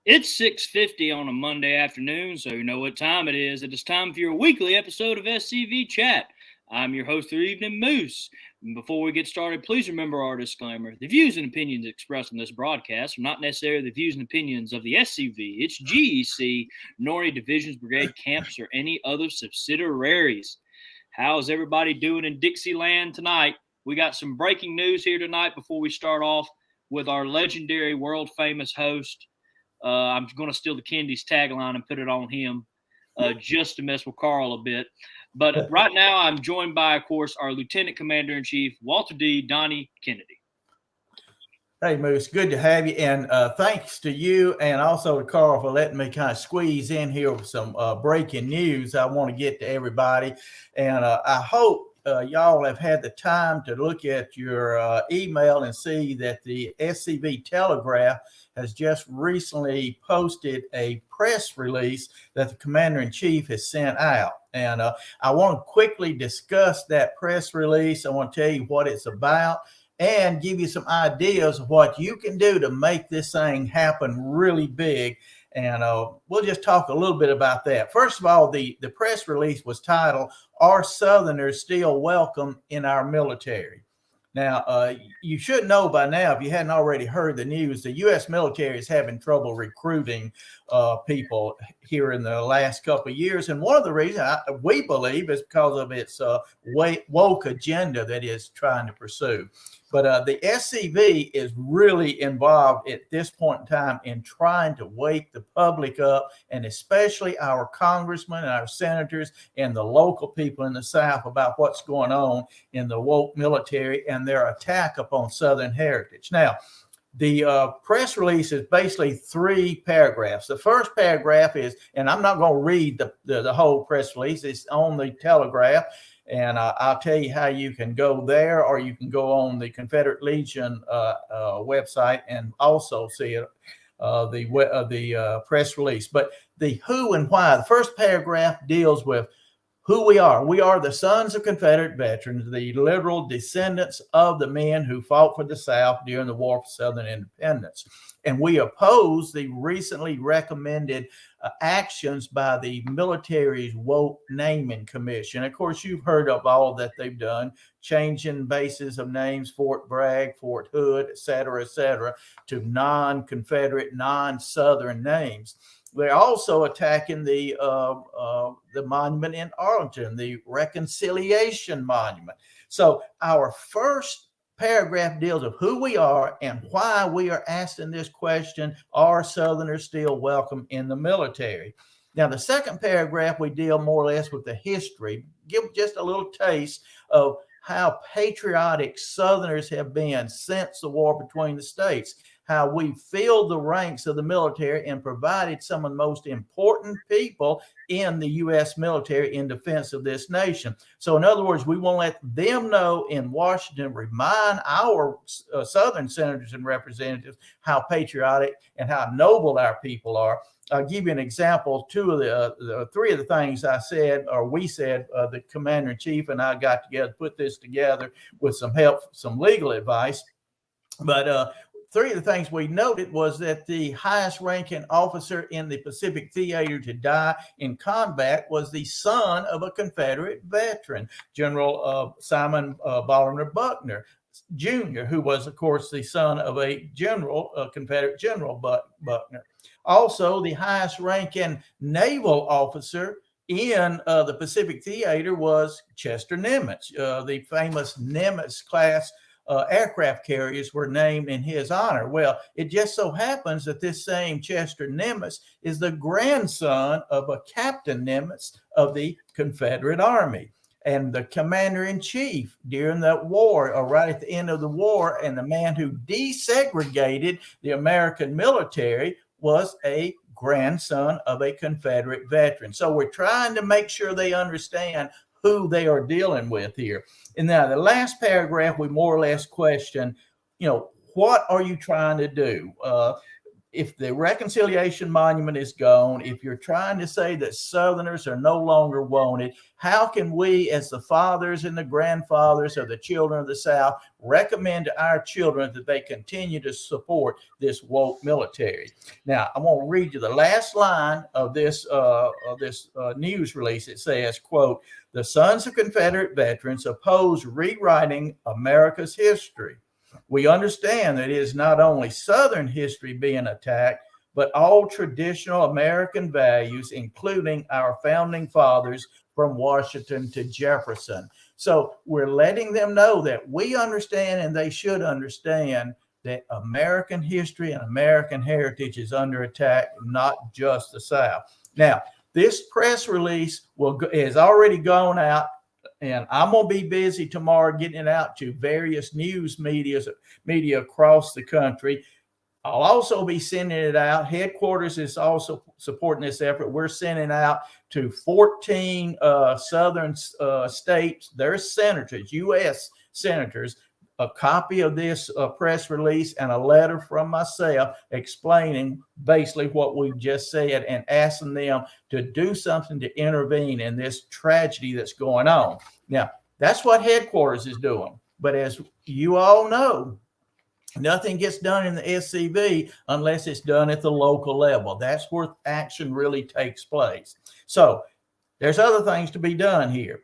It's 6:50 on a Monday afternoon, so you know what time it is. It is time for your weekly episode of SCV Chat. I'm your host for Evening Moose. And before we get started, please remember our disclaimer. The views and opinions expressed in this broadcast are not necessarily the views and opinions of the SCV, its GEC, nor any divisions, brigade, camps, or any other subsidiaries. How's everybody doing in Dixieland tonight? We got some breaking news here tonight before we start off with our legendary world famous host. I'm going to steal the Kendi's tagline and put it on him just to mess with Carl a bit. But right now, I'm joined by, of course, our Lieutenant Commander in Chief, Walter D. Donnie Kennedy. Hey, Moose, good to have you. And thanks to you and also to Carl for letting me kind of squeeze in here with some breaking news I want to get to everybody. And I hope y'all have had the time to look at your email and see that the SCV Telegraph has just recently posted a press release that the Commander-in-Chief has sent out. And I want to quickly discuss that press release. I want to tell you what it's about and give you some ideas of what you can do to make this thing happen really big. And we'll just talk a little bit about that. First of all, the press release was titled, "Are Southerners Still Welcome in Our Military?" Now, you should know by now, if you hadn't already heard the news, the U.S. military is having trouble recruiting people here in the last couple of years. And one of the reasons we believe is because of its woke agenda that it's trying to pursue. But the SCV is really involved at this point in time in trying to wake the public up, and especially our congressmen and our senators and the local people in the South about what's going on in the woke military and their attack upon Southern heritage. Now, the press release is basically 3 paragraphs. The first paragraph is, and I'm not going to read the whole press release, it's on the Telegraph. And I'll tell you how you can go there, or you can go on the Confederate Legion website and also see it, the press release. But the who and why, the first paragraph deals with who we are. We are the sons of Confederate veterans, the literal descendants of the men who fought for the South during the War for Southern Independence. And we oppose the recently recommended actions by the military's woke naming commission. Of course, you've heard of all that they've done, changing bases of names, Fort Bragg, Fort Hood, et cetera, to non-Confederate, non-Southern names. They're also attacking the monument in Arlington, the Reconciliation Monument. So our first paragraph deals with who we are and why we are asking this question, are Southerners still welcome in the military? Now, the second paragraph, we deal more or less with the history, give just a little taste of how patriotic Southerners have been since the war between the states, how we filled the ranks of the military and provided some of the most important people in the U.S. military in defense of this nation. So in other words, we want to let them know in Washington, remind our Southern senators and representatives how patriotic and how noble our people are. I'll give you an example. 3 of the things I said, or we said, the Commander-in-Chief and I got together, put this together with some help, some legal advice. But 3 of the things we noted was that the highest ranking officer in the Pacific Theater to die in combat was the son of a Confederate veteran, General Simon Bolivar Buckner Jr., who was, of course, the son of a Confederate General Buckner. Also, the highest ranking naval officer in the Pacific Theater was Chester Nimitz. The famous Nimitz class aircraft carriers were named in his honor. Well, it just so happens that this same Chester Nimitz is the grandson of a Captain Nimitz of the Confederate Army. And the Commander-in-Chief during that war, or right at the end of the war, and the man who desegregated the American military was a grandson of a Confederate veteran. So we're trying to make sure they understand who they are dealing with here. And now the last paragraph, we more or less question, what are you trying to do? if the Reconciliation Monument is gone, if you're trying to say that Southerners are no longer wanted, how can we, as the fathers and the grandfathers of the children of the South, recommend to our children that they continue to support this woke military? Now, I'm going to read you the last line of this news release. It says, quote, "The Sons of Confederate Veterans oppose rewriting America's history. We understand that it is not only Southern history being attacked, but all traditional American values, including our founding fathers from Washington to Jefferson." So we're letting them know that we understand, and they should understand, that American history and American heritage is under attack, not just the South. Now, this press release has already gone out, and I'm going to be busy tomorrow getting it out to various news media across the country. I'll also be sending it out. Headquarters is also supporting this effort. We're sending out to 14 southern states, their senators, U.S. senators, a copy of this press release and a letter from myself explaining basically what we just said and asking them to do something to intervene in this tragedy that's going on. Now, that's what headquarters is doing. But as you all know, nothing gets done in the SCV unless it's done at the local level. That's where action really takes place. So there's other things to be done here.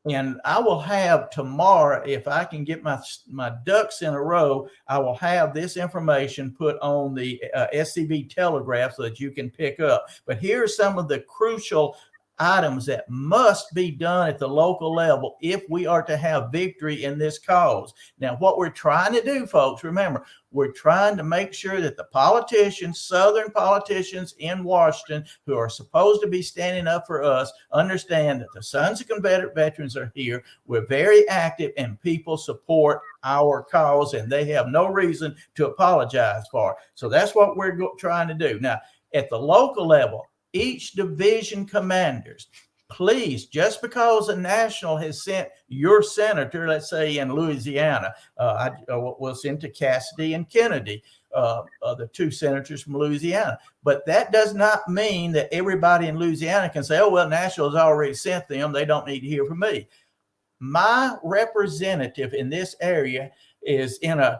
And I will have tomorrow, if I can get my ducks in a row, I will have this information put on the SCV Telegraph so that you can pick up. But here are some of the crucial items that must be done at the local level if we are to have victory in this cause. Now, what we're trying to do, folks, remember, we're trying to make sure that the politicians, Southern politicians in Washington, who are supposed to be standing up for us, understand that the Sons of Confederate Veterans are here. We're very active, and people support our cause, and they have no reason to apologize for it. So that's what we're trying to do. Now, at the local level, each division commanders, please, just because a national has sent your senator, let's say in Louisiana, we'll send to Cassidy and Kennedy, the two senators from Louisiana. But that does not mean that everybody in Louisiana can say, oh, well, national has already sent them. They don't need to hear from me. My representative in this area is in an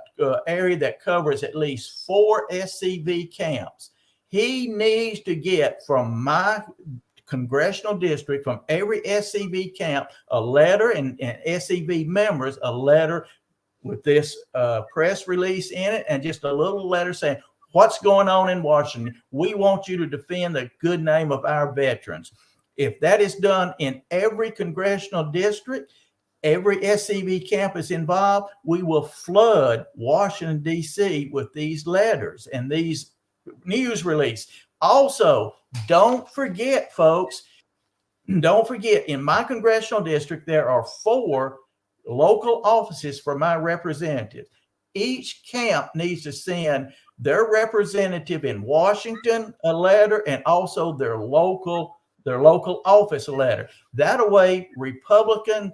area that covers at least 4 SCV camps. He needs to get from my congressional district, from every SCV camp, a letter, and SCV members, a letter with this press release in it, and just a little letter saying, what's going on in Washington? We want you to defend the good name of our veterans. If that is done in every congressional district, every SCV campus involved, we will flood Washington, D.C. with these letters and these news release. Also, don't forget, folks, don't forget, in my congressional district, there are 4 local offices for my representatives. Each camp needs to send their representative in Washington a letter, and also their local office a letter. That way, Republican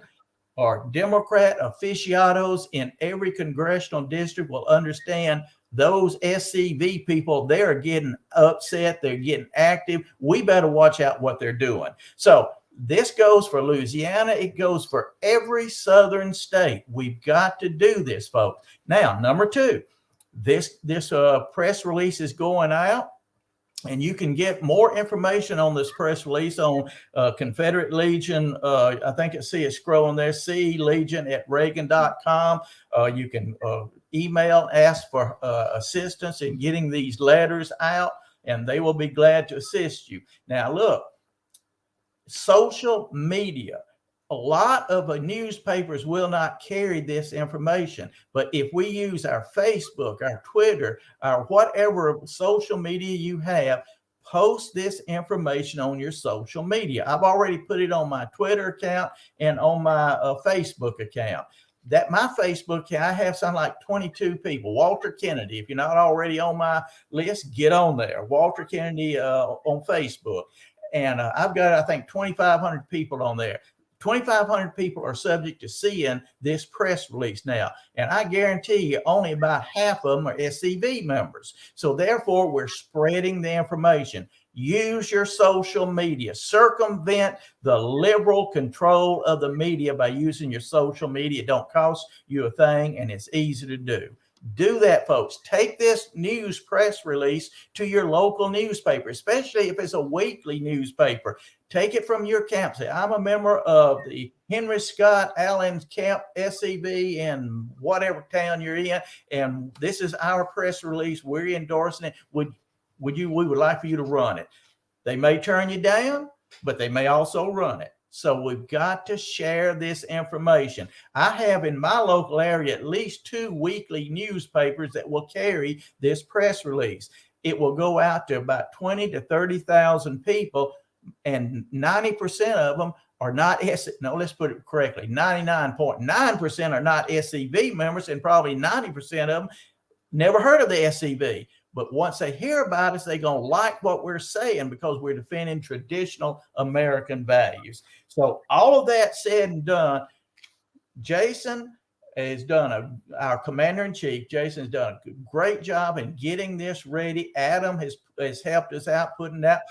or Democrat aficionados in every congressional district will understand those SCV people, they're getting upset, they're getting active. We better watch out what they're doing. So this goes for Louisiana. It goes for every southern state. We've got to do this, folks. Now, number 2, this press release is going out. And you can get more information on this press release on Confederate Legion. I think it's scrolling there, clegion@reagan.com. You can email, ask for assistance in getting these letters out, and they will be glad to assist you. Now, look, social media. A lot of newspapers will not carry this information, but if we use our Facebook, our Twitter, our whatever social media you have, post this information on your social media. I've already put it on my Twitter account and on my Facebook account. That my Facebook account, I have something like 22 people. Walter Kennedy, if you're not already on my list, get on there. Walter Kennedy on Facebook. And I've got, I think, 2,500 people on there. 2,500 people are subject to seeing this press release now. And I guarantee you only about half of them are SCV members. So therefore, we're spreading the information. Use your social media. Circumvent the liberal control of the media by using your social media. It don't cost you a thing, and it's easy to do. Do that, folks. Take this news press release to your local newspaper, especially if it's a weekly newspaper. Take it from your camp. Say, I'm a member of the Henry Scott Allen Camp SCV in whatever town you're in, and this is our press release. We're endorsing it. We would like for you to run it. They may turn you down, but they may also run it. So we've got to share this information. I have in my local area at least 2 weekly newspapers that will carry this press release. It will go out to about 20 to 30,000 people, and 90% of them are not let's put it correctly. 99.9% are not SCV members, and probably 90% of them never heard of the SCV. But once they hear about us, they're going to like what we're saying because we're defending traditional American values. So all of that said and done, Jason has done our commander-in-chief. Jason has done a great job in getting this ready. Adam has helped us out putting that.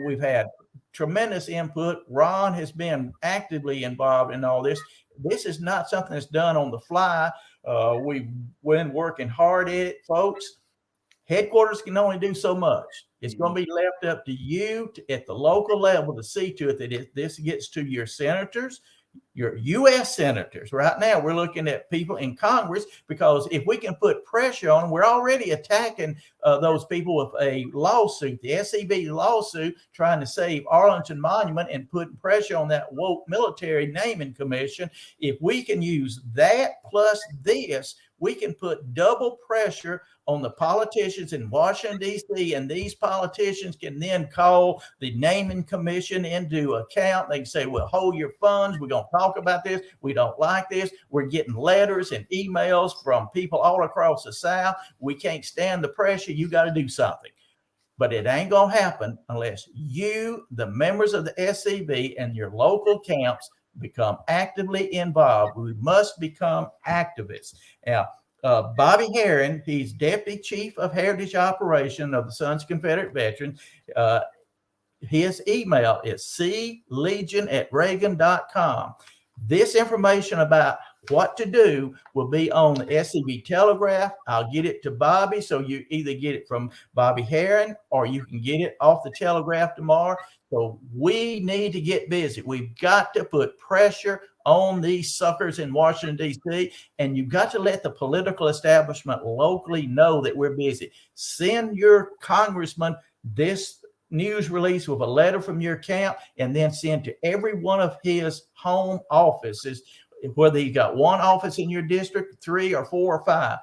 We've had tremendous input. Ron has been actively involved in all this. This is not something that's done on the fly. We've been working hard at it, folks. Headquarters can only do so much. It's going to be left up to you at the local level to see to it that this gets to your senators, your U.S. senators. Right now, we're looking at people in Congress, because if we can put pressure on them, we're already attacking those people with a lawsuit, the SCV lawsuit, trying to save Arlington Monument and putting pressure on that woke military naming commission. If we can use that plus this, we can put double pressure on the politicians in Washington, D.C., and these politicians can then call the naming commission into account. They can say, well, hold your funds. We're going to talk about this. We don't like this. We're getting letters and emails from people all across the South. We can't stand the pressure. You got to do something. But it ain't going to happen unless you, the members of the SCV and your local camps, become actively involved. We must become activists. Now, Bobby Herron, he's Deputy Chief of Heritage Operation of the Sons of Confederate Veterans. His email is clegion@reagan.com. This information about what to do will be on the SCV Telegraph. I'll get it to Bobby, so you either get it from Bobby Herron or you can get it off the Telegraph tomorrow. So we need to get busy. We've got to put pressure on these suckers in Washington, D.C., and you've got to let the political establishment locally know that we're busy. Send your congressman this news release with a letter from your camp, and then send to every one of his home offices, whether he's got one office in your district, 3 or 4 or 5.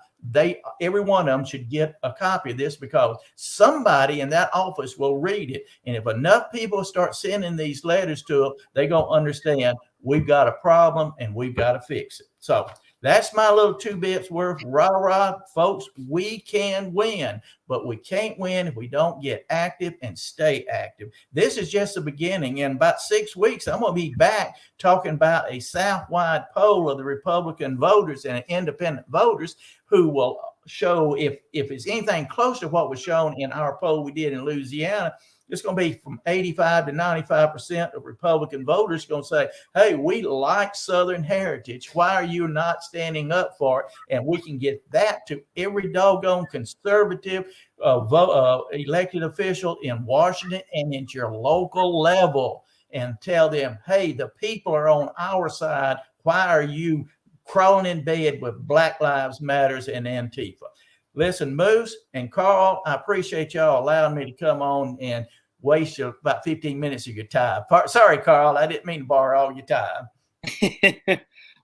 Every one of them should get a copy of this, because somebody in that office will read it. And if enough people start sending these letters to them, they're going to understand we've got a problem and we've got to fix it. So that's my little 2 bits worth. Rah, folks, we can win, but we can't win if we don't get active and stay active. This is just the beginning. In about 6 weeks, I'm going to be back talking about a South-wide poll of the Republican voters and independent voters, who will show if it's anything close to what was shown in our poll we did in Louisiana. It's going to be from 85 to 95% of Republican voters going to say, hey, we like Southern heritage. Why are you not standing up for it? And we can get that to every doggone conservative elected official in Washington and at your local level, and tell them, hey, the people are on our side. Why are you crawling in bed with Black Lives Matters and Antifa? Listen, Moose and Carl, I appreciate y'all allowing me to come on and waste about 15 minutes of your time. Sorry, Carl, I didn't mean to borrow all your time.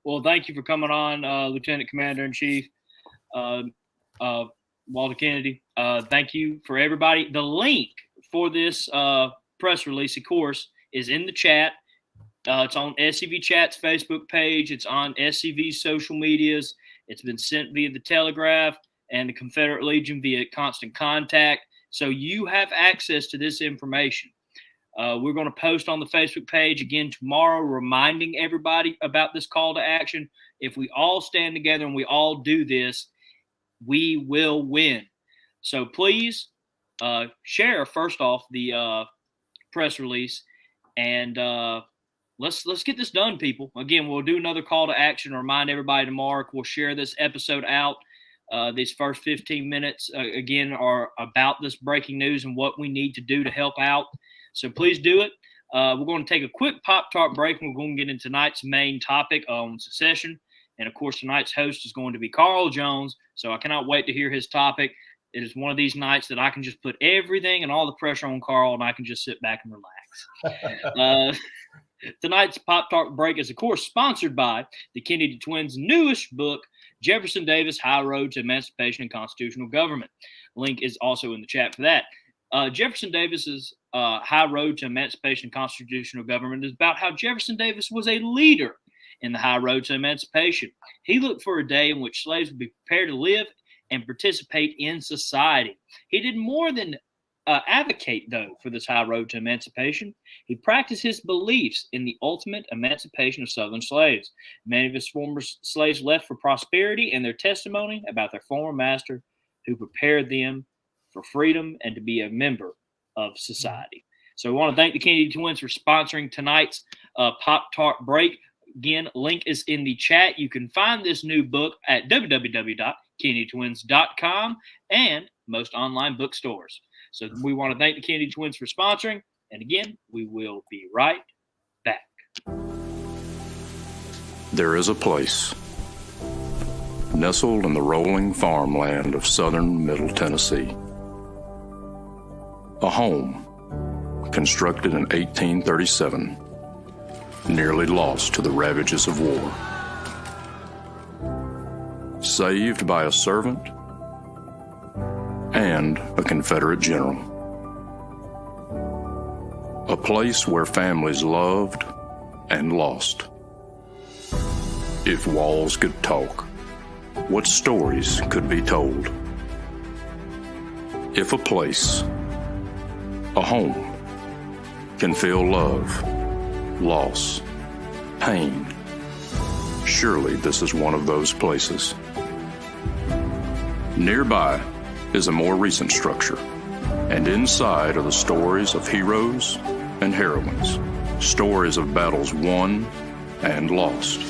Well, thank you for coming on, Lieutenant Commander-in-Chief Walter Kennedy. Thank you for everybody. The link for this press release, of course, is in the chat. It's on SCV Chat's Facebook page. It's on SCV's social medias. It's been sent via the Telegraph and the Confederate Legion via Constant Contact. So you have access to this information. We're going to post on the Facebook page again tomorrow, reminding everybody about this call to action. If we all stand together and we all do this, we will win. So please share, first off, the press release, and let's get this done, people. Again, we'll do another call to action, remind everybody tomorrow. We'll share this episode out. These first 15 minutes, again, are about this breaking news and what we need to do to help out. So please do it. We're going to take a quick Pop-Tart break, and we're going to get into tonight's main topic on secession. And, of course, tonight's host is going to be Carl Jones, so I cannot wait to hear his topic. It is one of these nights that I can just put everything and all the pressure on Carl, and I can just sit back and relax. Tonight's Pop-Tart break is, of course, sponsored by the Kennedy Twins' newest book, Jefferson Davis, High Road to Emancipation and Constitutional Government. Link is also in the chat for that. Jefferson Davis's High Road to Emancipation and Constitutional Government is about how Jefferson Davis was a leader in the high road to emancipation. He looked for a day in which slaves would be prepared to live and participate in society. He did more than advocate, though, for this high road to emancipation. He practiced his beliefs in the ultimate emancipation of Southern slaves. Many of his former slaves left for prosperity and their testimony about their former master who prepared them for freedom and to be a member of society. So we want to thank the Kennedy Twins for sponsoring tonight's Pop-Tart break. Again, link is in the chat. You can find this new book at www.kennedytwins.com and most online bookstores. So we want to thank the Kennedy Twins for sponsoring. And again, we will be right back. There is a place nestled in the rolling farmland of southern Middle Tennessee. A home constructed in 1837, nearly lost to the ravages of war. Saved by a servant and a Confederate general. A place where families loved and lost. If walls could talk, what stories could be told? If a place, a home, can feel love, loss, pain, surely this is one of those places. Nearby is a more recent structure, and inside are the stories of heroes and heroines, stories of battles won and lost,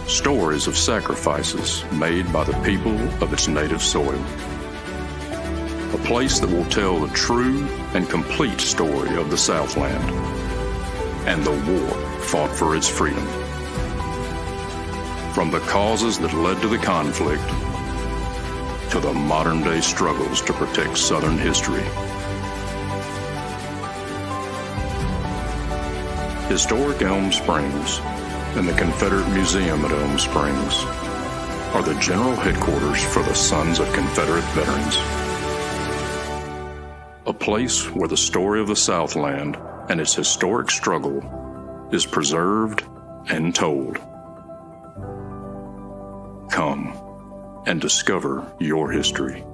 stories of sacrifices made by the people of its native soil. A place that will tell the true and complete story of the Southland and the war fought for its freedom. From the causes that led to the conflict to the modern-day struggles to protect Southern history. Historic Elm Springs and the Confederate Museum at Elm Springs are the general headquarters for the Sons of Confederate Veterans. A place where the story of the Southland and its historic struggle is preserved and told. Come and discover your history.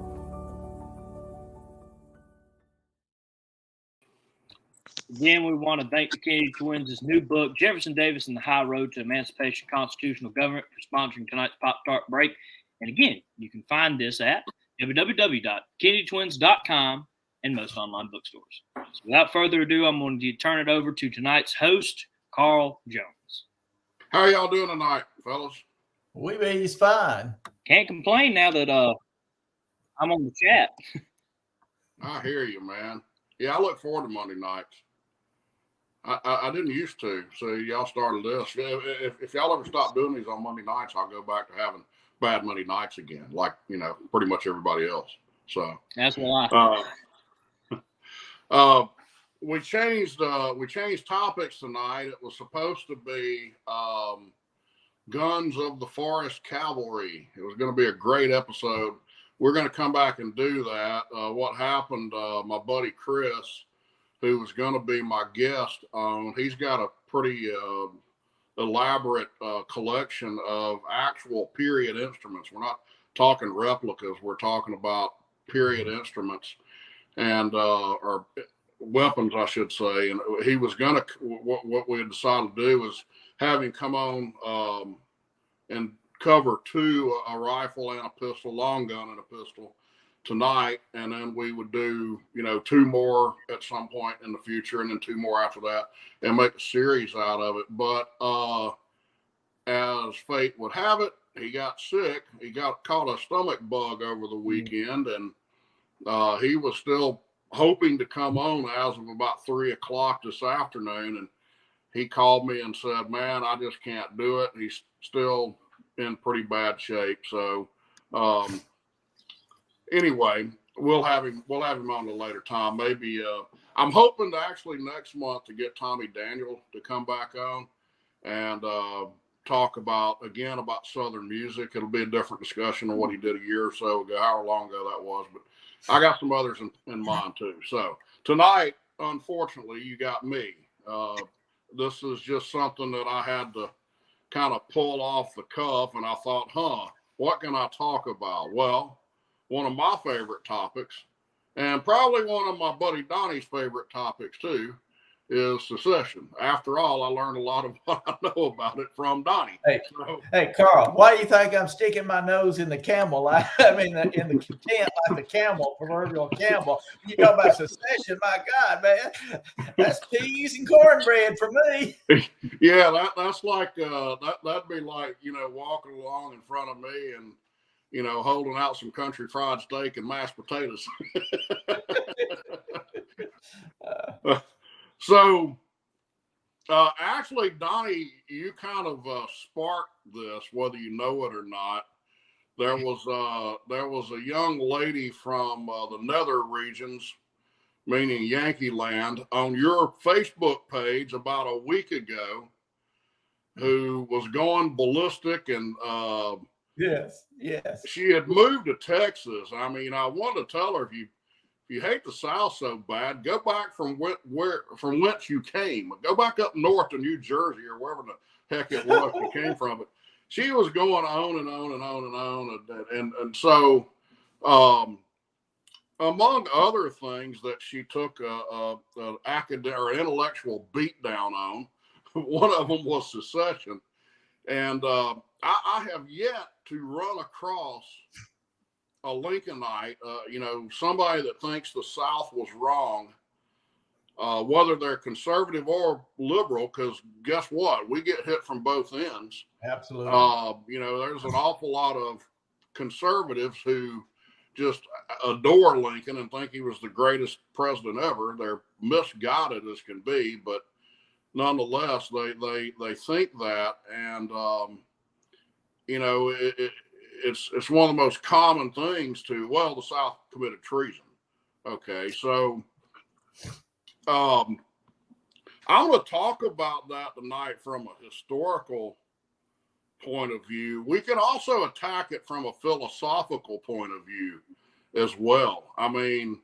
Again, we want to thank the Kennedy Twins' new book, Jefferson Davis and the High Road to Emancipation and Constitutional Government, for sponsoring tonight's Pop-Tart break. And again, you can find this at www.kennedytwins.com and most online bookstores. So without further ado, I'm going to turn it over to tonight's host, Carl Jones. How are y'all doing tonight, fellas? He's fine. Can't complain now that I'm on the chat. I hear you, man. Yeah, I look forward to Monday nights. I didn't used to, so y'all started this. If y'all ever stop doing these on Monday nights, I'll go back to having bad Monday nights again, like, pretty much everybody else. So that's what I we changed topics tonight. It was supposed to be Guns of the Forest Cavalry. It was going to be a great episode. We're going to come back and do that. What happened, my buddy Chris, who was going to be my guest on, he's got a pretty elaborate collection of actual period instruments. We're not talking replicas. We're talking about period instruments, and or weapons, I should say. And he was going to, what we had decided to do was have him come on and cover two, a rifle and a pistol, long gun and a pistol tonight. And then we would do, two more at some point in the future, and then two more after that, and make a series out of it. But as fate would have it, he got sick. He caught a stomach bug over the weekend, and he was still hoping to come on as of about 3:00 this afternoon. And he called me and said, "Man, I just can't do it." He's still in pretty bad shape. So anyway, we'll have him on at a later time. Maybe I'm hoping to actually next month to get Tommy Daniel to come back on and talk about Southern music. It'll be a different discussion than what he did a year or so ago, however long ago that was. But I got some others in mind too. So tonight, unfortunately, you got me. This is just something that I had to kind of pull off the cuff, and I thought, what can I talk about? Well, one of my favorite topics, and probably one of my buddy Donnie's favorite topics too, is secession. After all, I learned a lot of what I know about it from Donnie. Hey, Carl, why do you think I'm sticking my nose in the camel? I mean, in the tent like the camel, proverbial camel. You talk about secession, my God, man, that's peas and cornbread for me. Yeah, that's like that'd be like walking along in front of me and holding out some country fried steak and mashed potatoes. So, actually, Donnie, you kind of sparked this, whether you know it or not. There was a young lady from the nether regions, meaning Yankee land, on your Facebook page about a week ago, who was going ballistic, and yes, she had moved to Texas. I mean, I wanted to tell her, if you hate the South so bad, go back from whence you came. Go back up north to New Jersey or wherever the heck it was you came from. But she was going on and on and on and on, and so among other things that she took an academic or intellectual beat down on, one of them was secession, and I have yet to run across a Lincolnite, somebody that thinks the South was wrong, whether they're conservative or liberal, because guess what? We get hit from both ends. Absolutely. There's an awful lot of conservatives who just adore Lincoln and think he was the greatest president ever. They're misguided as can be, but nonetheless, they think that, and it's one of the most common things the South committed treason. Okay, so I'm going to talk about that tonight from a historical point of view. We can also attack it from a philosophical point of view as well. I mean,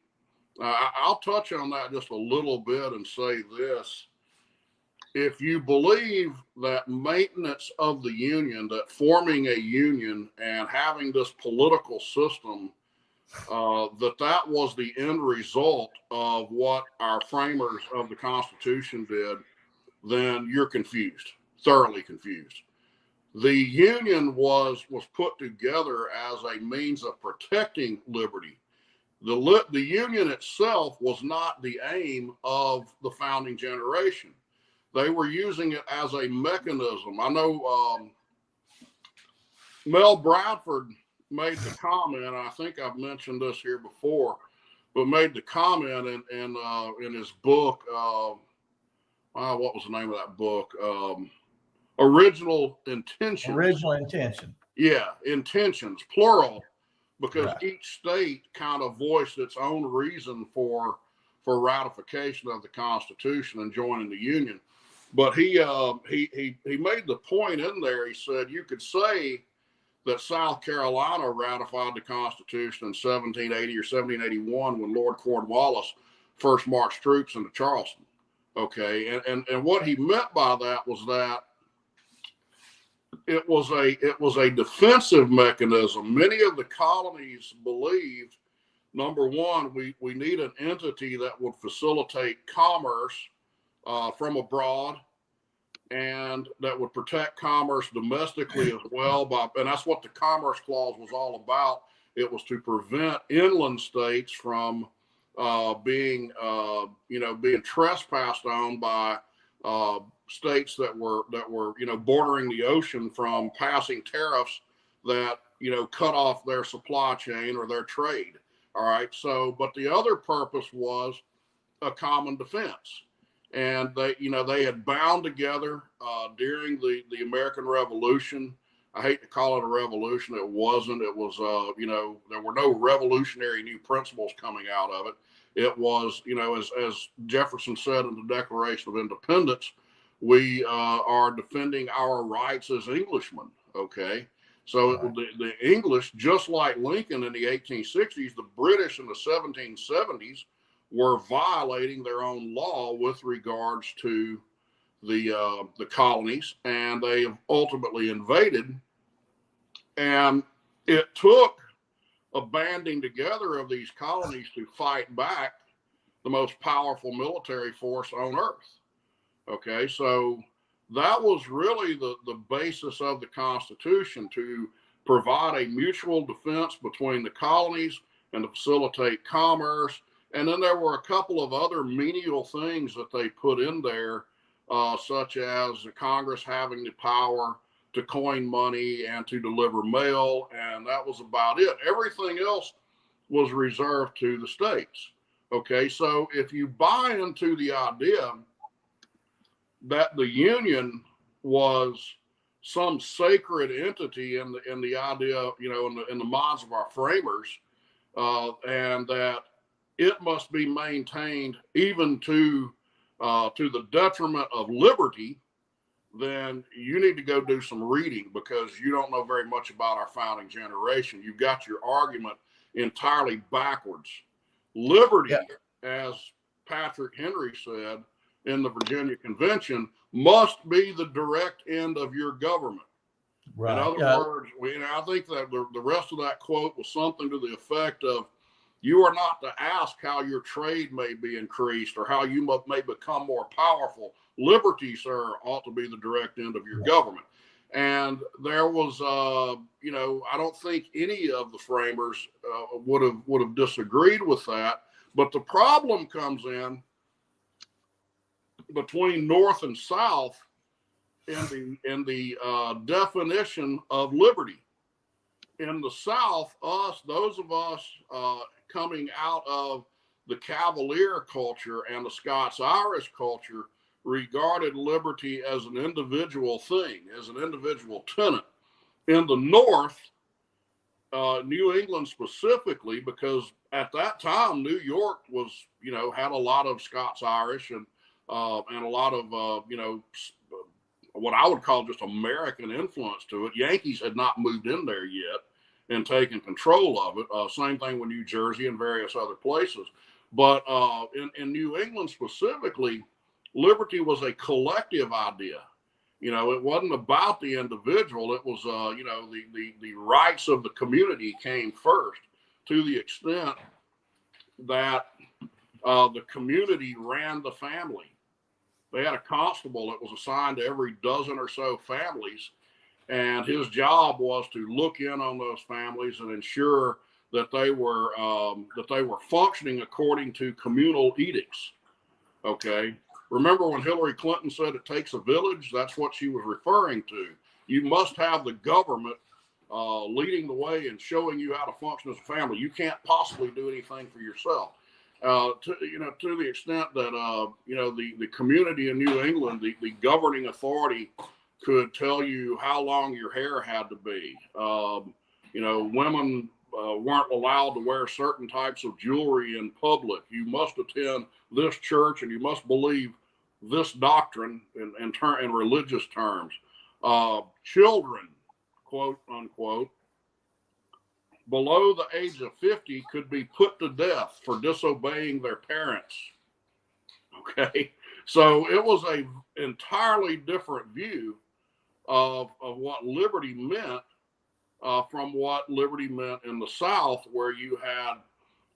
I'll touch on that just a little bit and say this. If you believe that maintenance of the Union, that forming a Union and having this political system, that was the end result of what our framers of the Constitution did, then you're confused, thoroughly confused. The Union was put together as a means of protecting liberty. The Union itself was not the aim of the founding generation. They were using it as a mechanism. I know Mel Bradford made the comment, and I think I've mentioned this here before, but made the comment in his book, what was the name of that book? Original Intentions. Original Intention. Yeah, intentions, plural, because each state kind of voiced its own reason for ratification of the Constitution and joining the Union. But he made the point in there. He said you could say that South Carolina ratified the Constitution in 1780 or 1781 when Lord Cornwallis first marched troops into Charleston. Okay, and what he meant by that was that it was a defensive mechanism. Many of the colonies believed number one, we need an entity that would facilitate commerce from abroad, and that would protect commerce domestically as well. And that's what the Commerce Clause was all about. It was to prevent inland states from being trespassed on by states that were bordering the ocean from passing tariffs that cut off their supply chain or their trade. All right. So, but the other purpose was a common defense. And they had bound together during the American Revolution. I hate to call it a revolution. It wasn't. It was, there were no revolutionary new principles coming out of it. It was, as Jefferson said in the Declaration of Independence, we are defending our rights as Englishmen. Okay. So right. The English, just like Lincoln in the 1860s, the British in the 1770s, were violating their own law with regards to the colonies, and they ultimately invaded. And it took a banding together of these colonies to fight back the most powerful military force on earth. Okay, so that was really the basis of the Constitution, to provide a mutual defense between the colonies and to facilitate commerce. And then there were a couple of other menial things that they put in there, such as the Congress having the power to coin money and to deliver mail, and that was about it. Everything else was reserved to the states. Okay, so if you buy into the idea that the Union was some sacred entity in the idea, in the minds of our framers, and that it must be maintained even to the detriment of liberty, then you need to go do some reading, because you don't know very much about our founding generation. You've got your argument entirely backwards. Liberty, as Patrick Henry said in the Virginia Convention, must be the direct end of your government. Right. In other words, I think that the rest of that quote was something to the effect of, you are not to ask how your trade may be increased or how you may become more powerful. Liberty, sir, ought to be the direct end of your government. And there was, I don't think any of the framers would have disagreed with that. But the problem comes in between North and South in the definition of liberty. In the South, those of us coming out of the Cavalier culture and the Scots-Irish culture, regarded liberty as an individual thing, as an individual tenant. In the North, New England specifically, because at that time New York was, had a lot of Scots-Irish and a lot of, what I would call just American influence to it. Yankees had not moved in there yet and taken control of it. Same thing with New Jersey and various other places. But in New England specifically, liberty was a collective idea. It wasn't about the individual. It was, the rights of the community came first, to the extent that the community ran the family. They had a constable that was assigned to every dozen or so families, and his job was to look in on those families and ensure that they were functioning according to communal edicts. Okay. Remember when Hillary Clinton said it takes a village? That's what she was referring to. You must have the government leading the way and showing you how to function as a family. You can't possibly do anything for yourself. To the extent that the community in New England, the governing authority could tell you how long your hair had to be. Women weren't allowed to wear certain types of jewelry in public. You must attend this church and you must believe this doctrine in religious terms. Children, quote unquote, below the age of 50 could be put to death for disobeying their parents. Okay, so it was a entirely different view of what liberty meant from what liberty meant in the South, where you had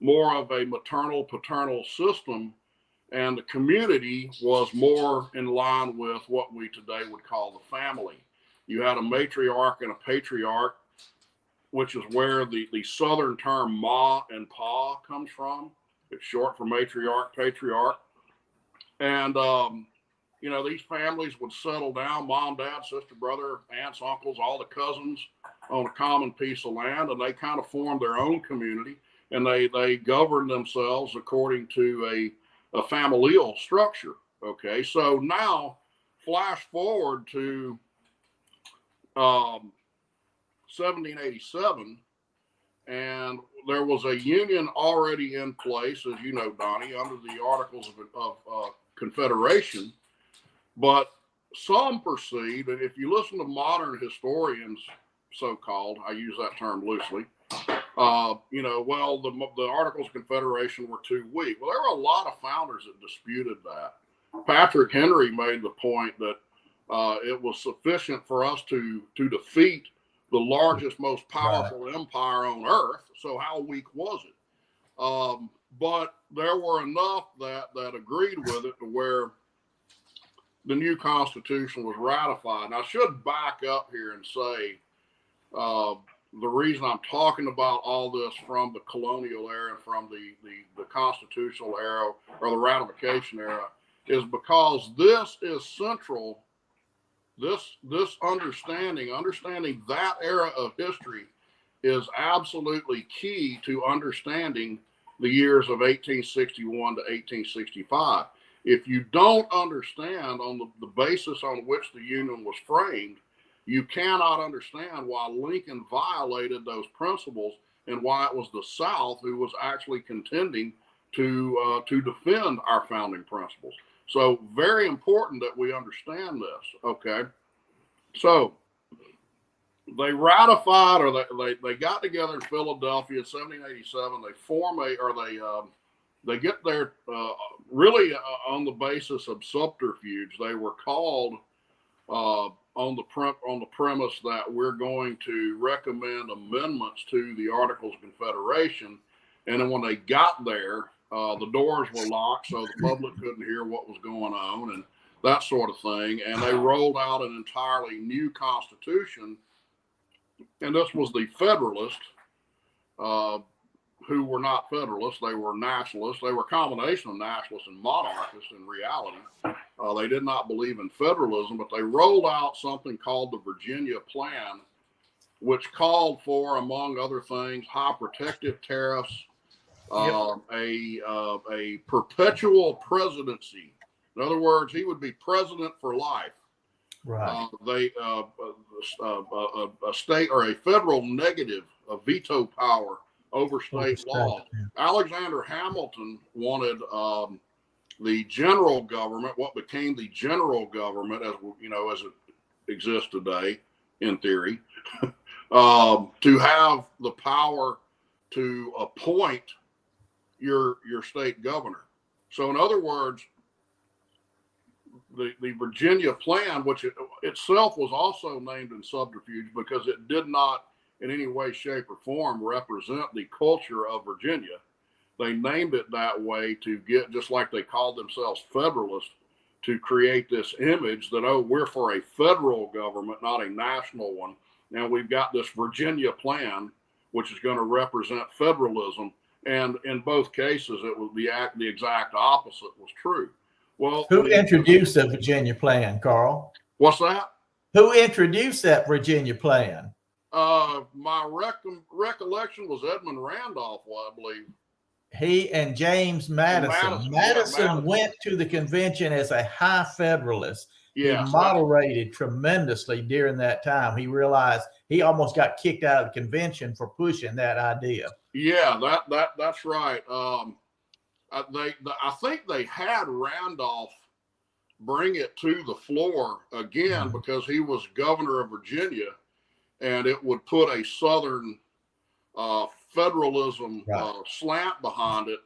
more of a maternal paternal system, and the community was more in line with what we today would call the family. You had a matriarch and a patriarch, which is where the Southern term ma and pa comes from. It's short for matriarch, patriarch. And, you know, these families would settle down, mom, dad, sister, brother, aunts, uncles, all the cousins on a common piece of land, and they kind of formed their own community, and they governed themselves according to a familial structure. Okay, so now flash forward to 1787, and there was a union already in place, as you know, Donnie, under the Articles of Confederation. But some perceive, and if you listen to modern historians, so-called, I use that term loosely, you know, well, the Articles of Confederation were too weak. Well, there were a lot of founders that disputed that. Patrick Henry made the point that it was sufficient for us to defeat the largest, most powerful empire on earth. So how weak was it? But there were enough that agreed with it to where the new Constitution was ratified. And I should back up here and say the reason I'm talking about all this from the colonial era and from the constitutional era or the ratification era is because this is central. This understanding that era of history is absolutely key to understanding the years of 1861 to 1865. If you don't understand on the basis on which the Union was framed, you cannot understand why Lincoln violated those principles and why it was the South who was actually contending to defend our founding principles. So very important that we understand this. Okay, so they ratified, or they got together in Philadelphia in 1787. They form they get there really on the basis of subterfuge. They were called on the premise that we're going to recommend amendments to the Articles of Confederation, and then when they got there, the doors were locked, so the public couldn't hear what was going on and that sort of thing. And they rolled out an entirely new constitution. And this was the Federalists, who were not Federalists. They were nationalists. They were a combination of nationalists and monarchists in reality. They did not believe in federalism, but they rolled out something called the Virginia Plan, which called for, among other things, high protective tariffs, a perpetual presidency. In other words, he would be president for life. Right. A state or a federal negative, a veto power over state law. Alexander Hamilton wanted the general government, what became the general government, as you know, as it exists today, in theory, to have the power to appoint your state governor. So in other words, the Virginia Plan, which itself was also named in subterfuge because it did not in any way, shape, or form represent the culture of Virginia. They named it that way to get, just like they called themselves Federalists, to create this image that, oh, we're for a federal government, not a national one. Now we've got this Virginia Plan, which is going to represent federalism. And in both cases, it was the exact opposite was true. Well, who introduced the Virginia Plan, Carl? What's that? Who introduced that Virginia Plan? My recollection was Edmund Randolph, I believe. He and James Madison. Madison went to the convention as a high Federalist. Yeah, he moderated tremendously during that time. He realized he almost got kicked out of the convention for pushing that idea. Yeah, that's right. I think they had Randolph bring it to the floor again because he was governor of Virginia, and it would put a Southern federalism slant behind it.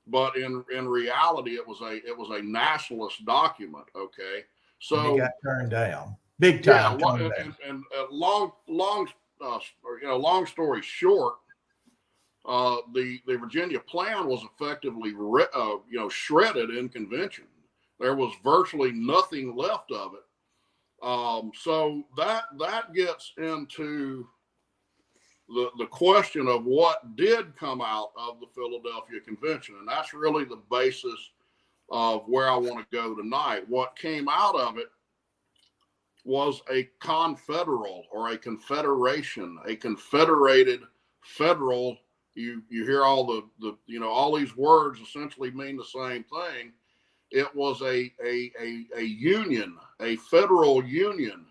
But in reality, it was a nationalist document. Okay, so and he got turned down big time. Yeah, long story short, the Virginia plan was effectively shredded in convention. There was virtually nothing left of it. So that gets into the question of what did come out of the Philadelphia Convention, and that's really the basis of where I want to go tonight. What came out of it was a confederal or a confederation, a confederated federal. You hear all the all these words essentially mean the same thing. It was a union, a federal union,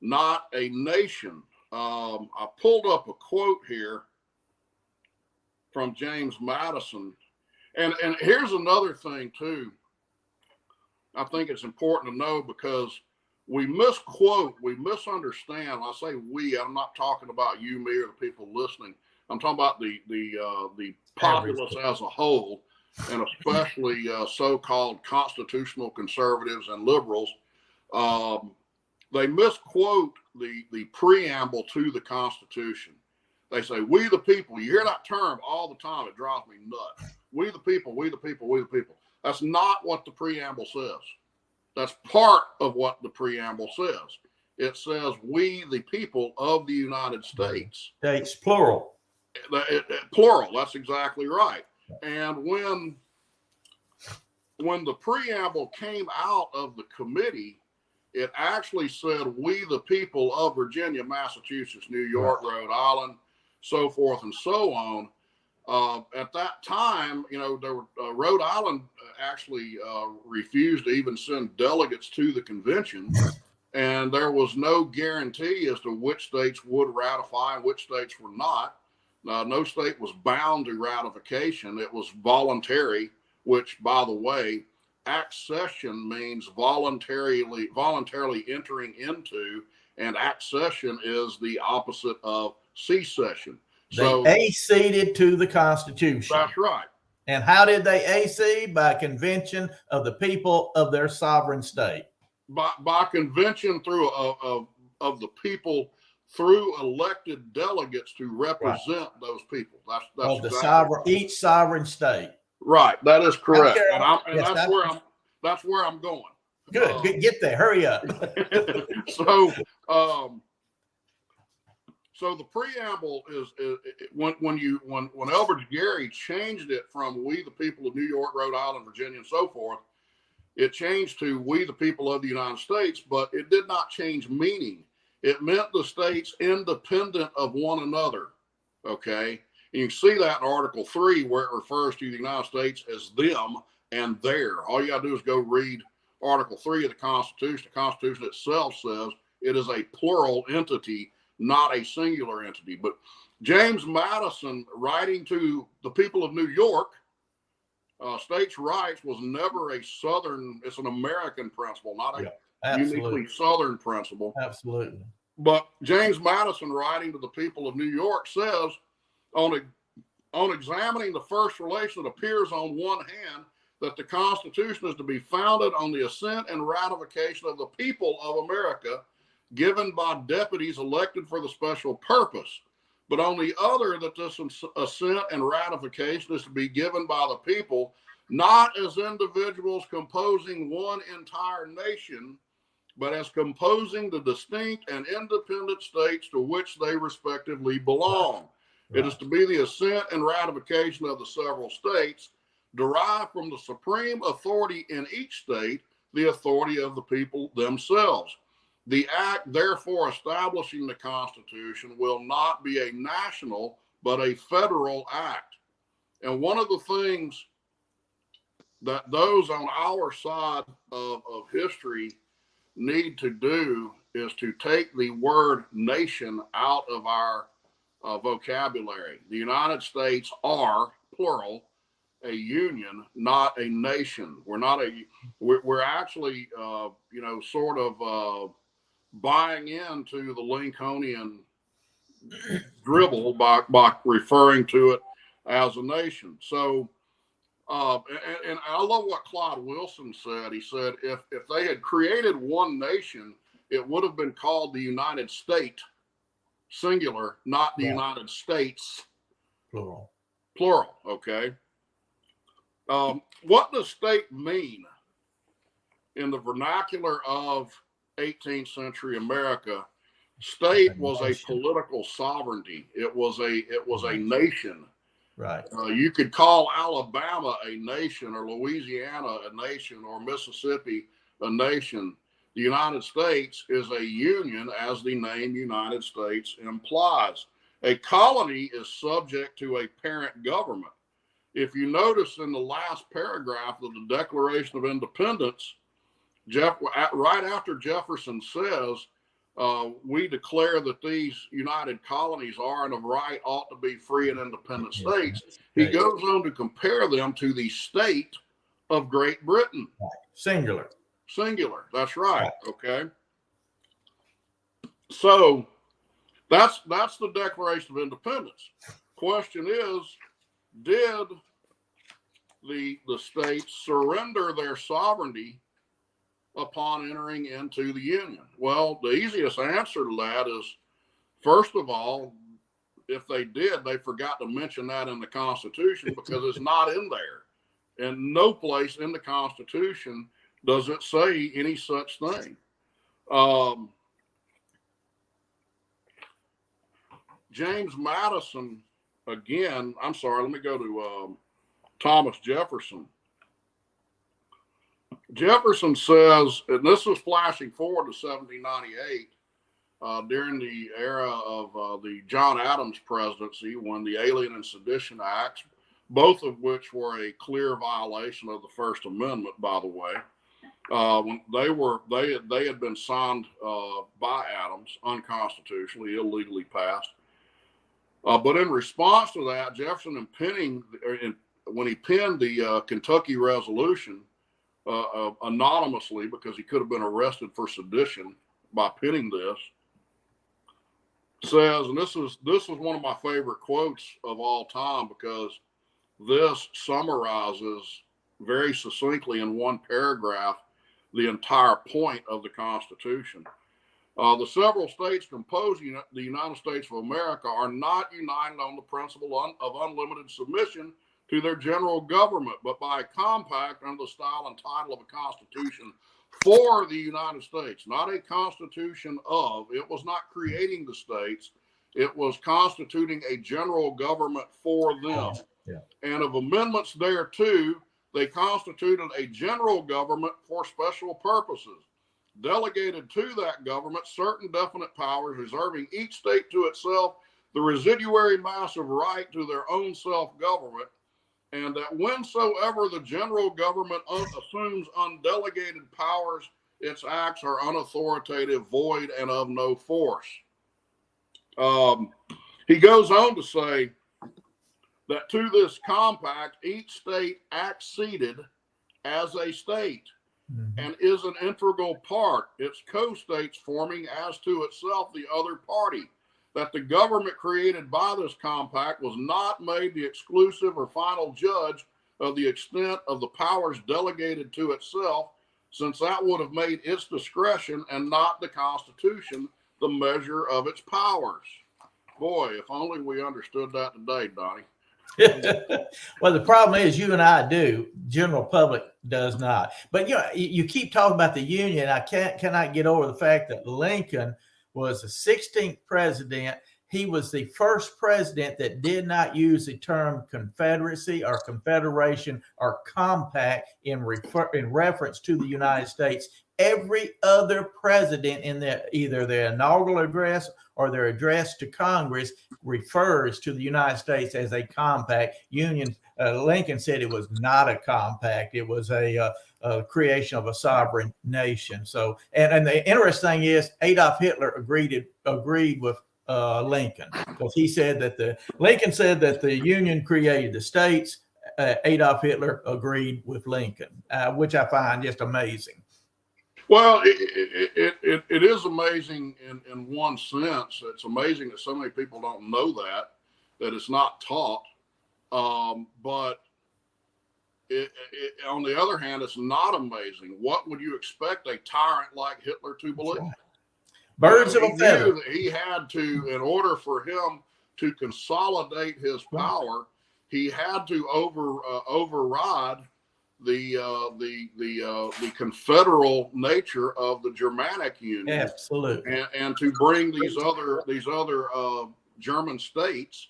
not a nation. I pulled up a quote here from James Madison. And here's another thing too. I think it's important to know, because we misquote, we misunderstand. When I say we, I'm not talking about you, me, or the people listening. I'm talking about the populace as a whole, and especially so-called constitutional conservatives and liberals. They misquote the preamble to the Constitution. They say, "We the people." You hear that term all the time. It drives me nuts. We the people, we the people, we the people. That's not what the preamble says. That's part of what the preamble says. It says, "We the people of the United States." States, plural. Plural. That's exactly right. And when the preamble came out of the committee, it actually said, "We the people of Virginia, Massachusetts, New York, Rhode Island," so forth and so on. At that time, there were, Rhode Island actually refused to even send delegates to the convention, and there was no guarantee as to which states would ratify and which states were not. No state was bound to ratification. It was voluntary, which, by the way, accession means voluntarily entering into, and accession is the opposite of secession. So they acceded to the Constitution. That's right. And how did they accede? By convention of the people of their sovereign state. By convention through of the people through elected delegates to represent those people. That's of the exactly each sovereign state. Right. That is correct. Okay. That's where I'm going. Good. Get there. Hurry up. So the preamble is when Elbridge Gerry changed it from "We the people of New York, Rhode Island, Virginia," and so forth, it changed to "We the people of the United States," but it did not change meaning. It meant the states independent of one another. Okay. And you can see that in Article 3, where it refers to the United States as them and their. All you got to do is go read Article 3 of the Constitution. The Constitution itself says it is a plural entity, not a singular entity. But James Madison, writing to the people of New York, states' rights was never a Southern, it's an American principle, not a uniquely Southern principle. Absolutely. But James Madison, writing to the people of New York, says, on examining the first relation, it appears on one hand that the Constitution is to be founded on the assent and ratification of the people of America, given by deputies elected for the special purpose. But on the other, that this assent and ratification is to be given by the people, not as individuals composing one entire nation, but as composing the distinct and independent states to which they respectively belong. Right. It is to be the assent and ratification of the several states, derived from the supreme authority in each state, the authority of the people themselves. The act, therefore, establishing the Constitution will not be a national, but a federal act. And one of the things that those on our side of history need to do is to take the word nation out of our vocabulary. The United States are, plural, a union, not a nation. We're actually, sort of buying into the Lincolnian dribble by referring to it as a nation. So, and I love what Clyde Wilson said. He said, if they had created one nation, it would have been called the United States, singular, not the United States, plural. plural. Okay. What does state mean in the vernacular of 18th century America? State was a political sovereignty. It was a nation. Right. You could call Alabama a nation, or Louisiana a nation, or Mississippi a nation. The United States is a union, as the name United States implies. A colony is subject to a parent government. If you notice in the last paragraph of the Declaration of Independence, right after Jefferson says, we declare that these united colonies are and of right ought to be free and independent states, he goes on to compare them to the state of Great Britain. Singular. That's right. Okay. So that's the Declaration of Independence. Question is, did the states surrender their sovereignty upon entering into the Union? Well, the easiest answer to that is, first of all, if they did, they forgot to mention that in the Constitution, because it's not in there. And no place in the Constitution does it say any such thing. James Madison, again, I'm sorry, let me go to Thomas Jefferson. Jefferson says, and this is flashing forward to 1798, during the era of the John Adams presidency, when the Alien and Sedition Acts, both of which were a clear violation of the First Amendment, by the way, when they had been signed by Adams unconstitutionally, illegally passed. But in response to that, Jefferson, when he penned the Kentucky Resolution, anonymously, because he could have been arrested for sedition by penning this, says, and this is one of my favorite quotes of all time, because this summarizes very succinctly in one paragraph the entire point of the Constitution. The several states composing the United States of America are not united on the principle of unlimited submission to their general government, but by a compact under the style and title of a constitution for the United States, not a constitution of. It was not creating the states. It was constituting a general government for them. Yeah. And of amendments thereto, they constituted a general government for special purposes, delegated to that government certain definite powers, reserving each state to itself the residuary mass of right to their own self-government, and that whensoever the general government assumes undelegated powers, its acts are unauthoritative, void, and of no force. He goes on to say that to this compact, each state acceded as a state, and is an integral part, its co-states forming as to itself the other party, that the government created by this compact was not made the exclusive or final judge of the extent of the powers delegated to itself, since that would have made its discretion and not the Constitution the measure of its powers. Boy, if only we understood that today, Donnie. Well, the problem is you and I do. General public does not. But you keep talking about the Union. I cannot get over the fact that Lincoln was the 16th president. He was the first president that did not use the term Confederacy or Confederation or compact in reference to the United States. Every other president in either their inaugural address or their address to Congress refers to the United States as a compact. Lincoln said it was not a compact. It was a creation of a sovereign nation. So, and the interesting thing is Adolf Hitler agreed with Lincoln, because Lincoln said that the Union created the states. Adolf Hitler agreed with Lincoln, which I find just amazing. Well, it is amazing in one sense. It's amazing that so many people don't know that it's not taught. But on the other hand, it's not amazing. What would you expect a tyrant like Hitler to believe? Right. Birds of a feather. He had to, in order for him to consolidate his power, he had to override the confederal nature of the Germanic Union, absolutely, and to bring these other German states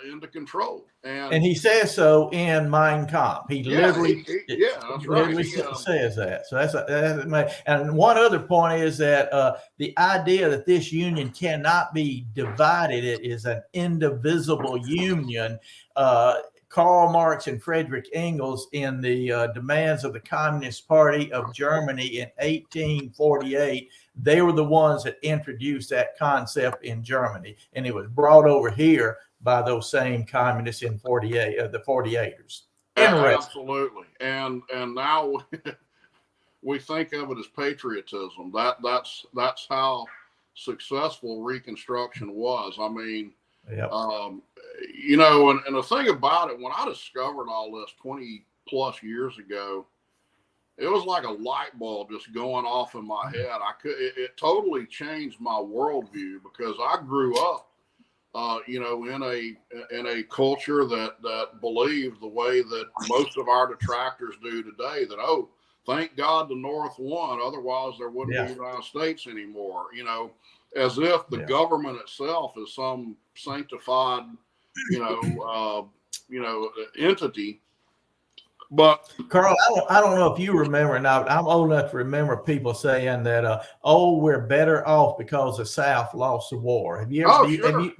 into control. And he says so in Mein Kampf. He literally, that's right. Says that. So and one other point is that the idea that this union cannot be divided, it is an indivisible union. Karl Marx and Friedrich Engels, in the demands of the Communist Party of Germany in 1848, they were the ones that introduced that concept in Germany, and it was brought over here by those same communists in 48, the 48ers. Absolutely. And now we think of it as patriotism. That's how successful Reconstruction was. I mean, yep. You know, and the thing about it, when I discovered all this 20 plus years ago, it was like a light bulb just going off in my head. It totally changed my worldview, because I grew up, you know, in a culture that believed the way that most of our detractors do today, that, oh, thank God the North won, otherwise there wouldn't be the United States anymore. You know, as if the government itself is some sanctified, entity. But Carl, I don't know if you remember, and I'm old enough to remember people saying that, we're better off because the South lost the war. Have you ever? Sure.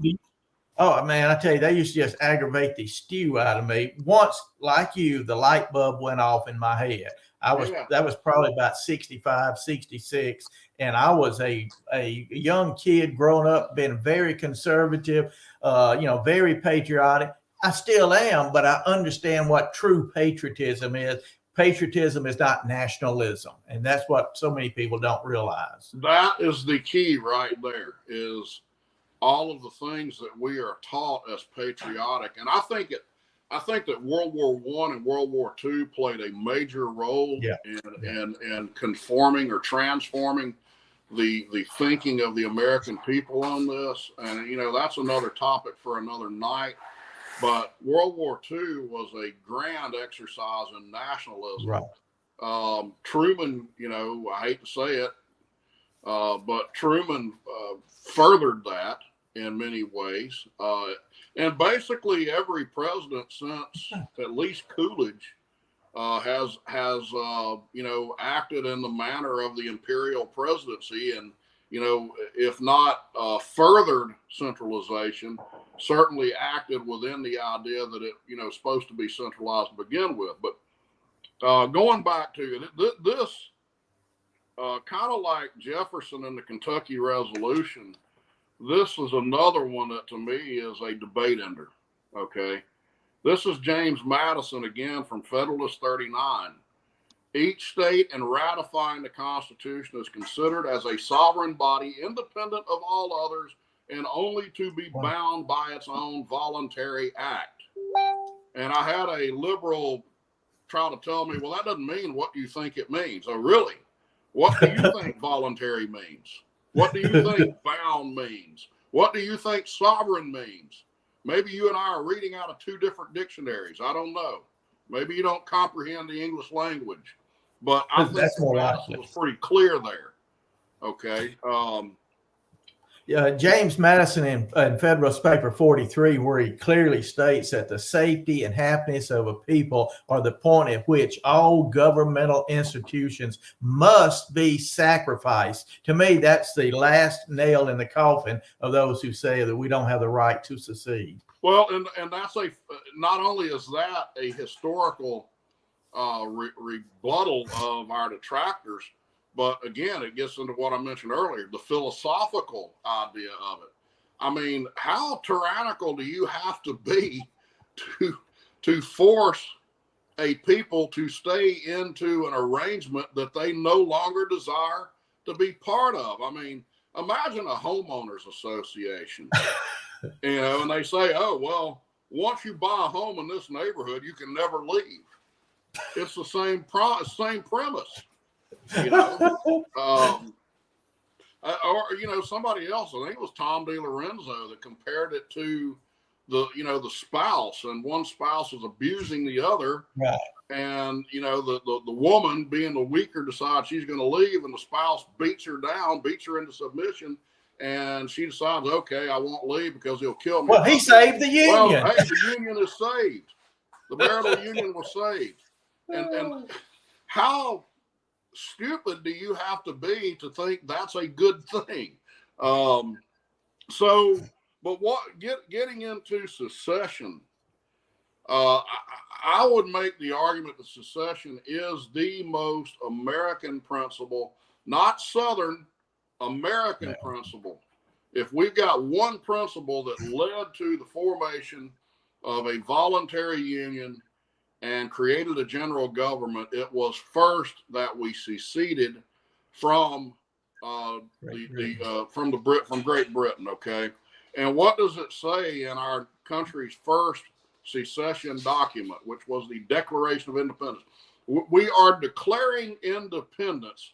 Oh man, I tell you, they used to just aggravate the stew out of me. Once, like you, the light bulb went off in my head. That was probably about 65, 66. And I was a young kid growing up, been very conservative, very patriotic. I still am, but I understand what true patriotism is. Patriotism is not nationalism. And that's what so many people don't realize. That is the key right there, is all of the things that we are taught as patriotic. And I think that World War I and World War II played a major role in conforming or transforming the thinking of the American people on this. And, you know, that's another topic for another night. But World War II was a grand exercise in nationalism. Right. Truman, you know, I hate to say it, but Truman furthered that in many ways. And basically every president since at least Coolidge has acted in the manner of the imperial presidency, and, you know, if not furthered centralization, certainly acted within the idea that it, you know, is supposed to be centralized to begin with. But going back to this, kind of like Jefferson and the Kentucky Resolution, this is another one that to me is a debate ender. Okay. This is James Madison again from Federalist 39. Each state in ratifying the Constitution is considered as a sovereign body, independent of all others, and only to be bound by its own voluntary act. And I had a liberal try to tell me, well, that doesn't mean what you think it means. Oh, really? What do you think voluntary means? What do you think bound means? What do you think sovereign means? Maybe you and I are reading out of two different dictionaries. I don't know. Maybe you don't comprehend the English language. But I think Madison was pretty clear there. Okay. James Madison in Federalist Paper 43, where he clearly states that the safety and happiness of a people are the point at which all governmental institutions must be sacrificed. To me, that's the last nail in the coffin of those who say that we don't have the right to secede. Well, and that's not only is that a historical rebuttal of our detractors, but again, it gets into what I mentioned earlier, the philosophical idea of it. I mean, how tyrannical do you have to be to force a people to stay into an arrangement that they no longer desire to be part of? I mean, imagine a homeowners association, you know, and they say, oh, well, once you buy a home in this neighborhood, you can never leave. It's the same premise. You know, or, you know, somebody else, I think it was Tom DiLorenzo, that compared it to the spouse, and one spouse is abusing the other. Right. And the woman, being the weaker, decides she's going to leave, and the spouse beats her down, beats her into submission, and she decides, okay, I won't leave because he'll kill me. Well, he saved the union. Well, hey, the union is saved. The marital union was saved. And how stupid do you have to be to think that's a good thing? But getting into secession, I would make the argument that secession is the most American principle, not Southern, American principle. If we've got one principle that led to the formation of a voluntary union and created a general government, it was first that we seceded from from Great Britain. Okay, and what does it say in our country's first secession document, which was the Declaration of Independence? We are declaring independence.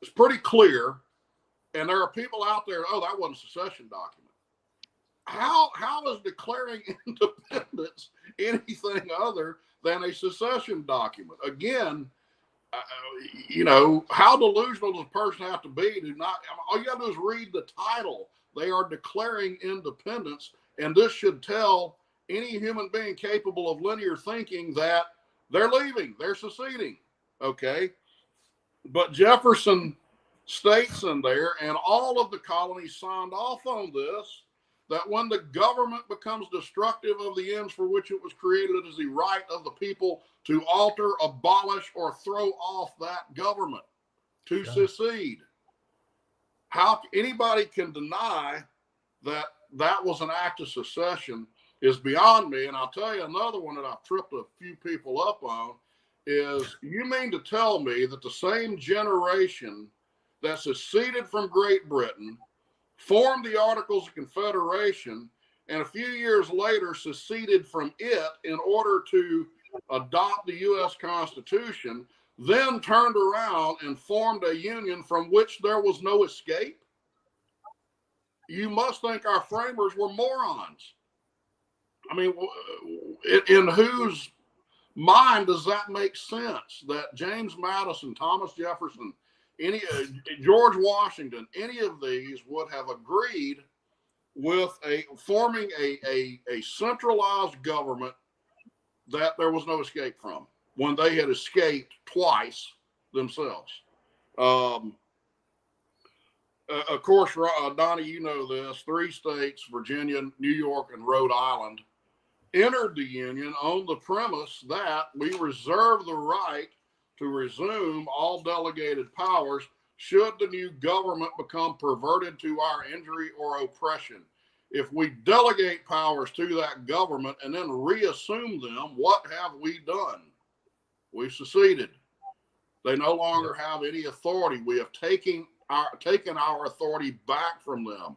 It's pretty clear, and there are people out there, oh, that wasn't a secession document. How is declaring independence anything other than a secession document? Again, how delusional does a person have to be to not? All you got to do is read the title. They are declaring independence, and this should tell any human being capable of linear thinking that they're leaving, they're seceding. Okay, but Jefferson states in there, and all of the colonies signed off on this, that when the government becomes destructive of the ends for which it was created, it is the right of the people to alter, abolish, or throw off that government, to secede. How anybody can deny that that was an act of secession is beyond me. And I'll tell you another one that I've tripped a few people up on is, you mean to tell me that the same generation that seceded from Great Britain, formed the Articles of Confederation, and a few years later seceded from it in order to adopt the U.S. Constitution, then turned around and formed a union from which there was no escape? You must think our framers were morons. I mean, in whose mind does that make sense that James Madison, Thomas Jefferson, George Washington, any of these would have agreed with forming a centralized government that there was no escape from, when they had escaped twice themselves? Of course, Donnie, you know this, 3 states, Virginia, New York, and Rhode Island, entered the Union on the premise that we reserve the right to resume all delegated powers should the new government become perverted to our injury or oppression. If we delegate powers to that government and then reassume them, what have we done? We seceded. They no longer have any authority. We have taken our authority back from them.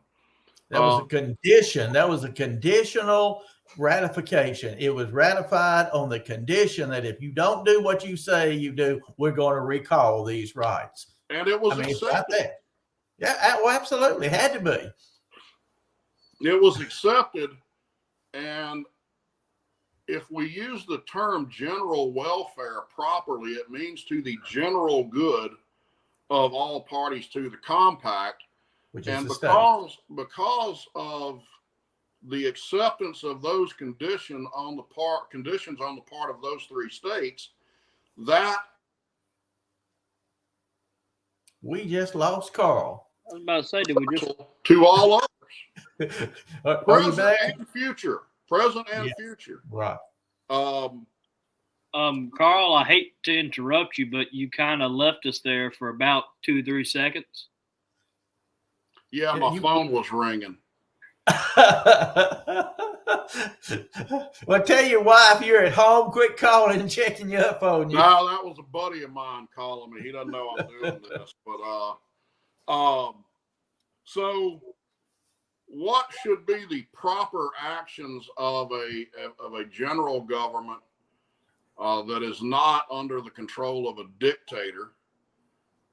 That was a condition. That was a conditional ratification. It was ratified on the condition that if you don't do what you say you do, we're going to recall these rights. And it was accepted. Yeah, well, absolutely. It had to be. It was accepted. And if we use the term general welfare properly, it means to the general good of all parties to the compact. And because of the acceptance of those conditions on the part of those 3 states, that we just lost Carl. I was about to say, did we just to all others, present and future, future, right? Carl, I hate to interrupt you, but you kind of left us there for about 2-3 seconds. Yeah, my phone was ringing. Well, tell your wife you're at home. Quit calling and checking your phone. No, that was a buddy of mine calling me. He doesn't know I'm doing this. But so what should be the proper actions of a general government that is not under the control of a dictator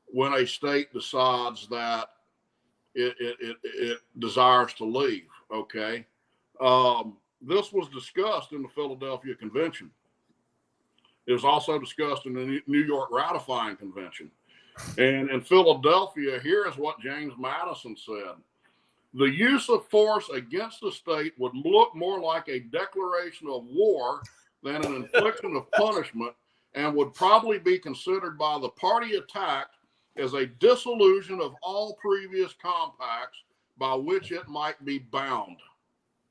when a state decides that it desires to leave? Okay. this was discussed in the Philadelphia Convention. It was also discussed in the New York Ratifying Convention. And in Philadelphia, here is what James Madison said. The use of force against the state would look more like a declaration of war than an infliction of punishment, and would probably be considered by the party attacked as a dissolution of all previous compacts by which it might be bound.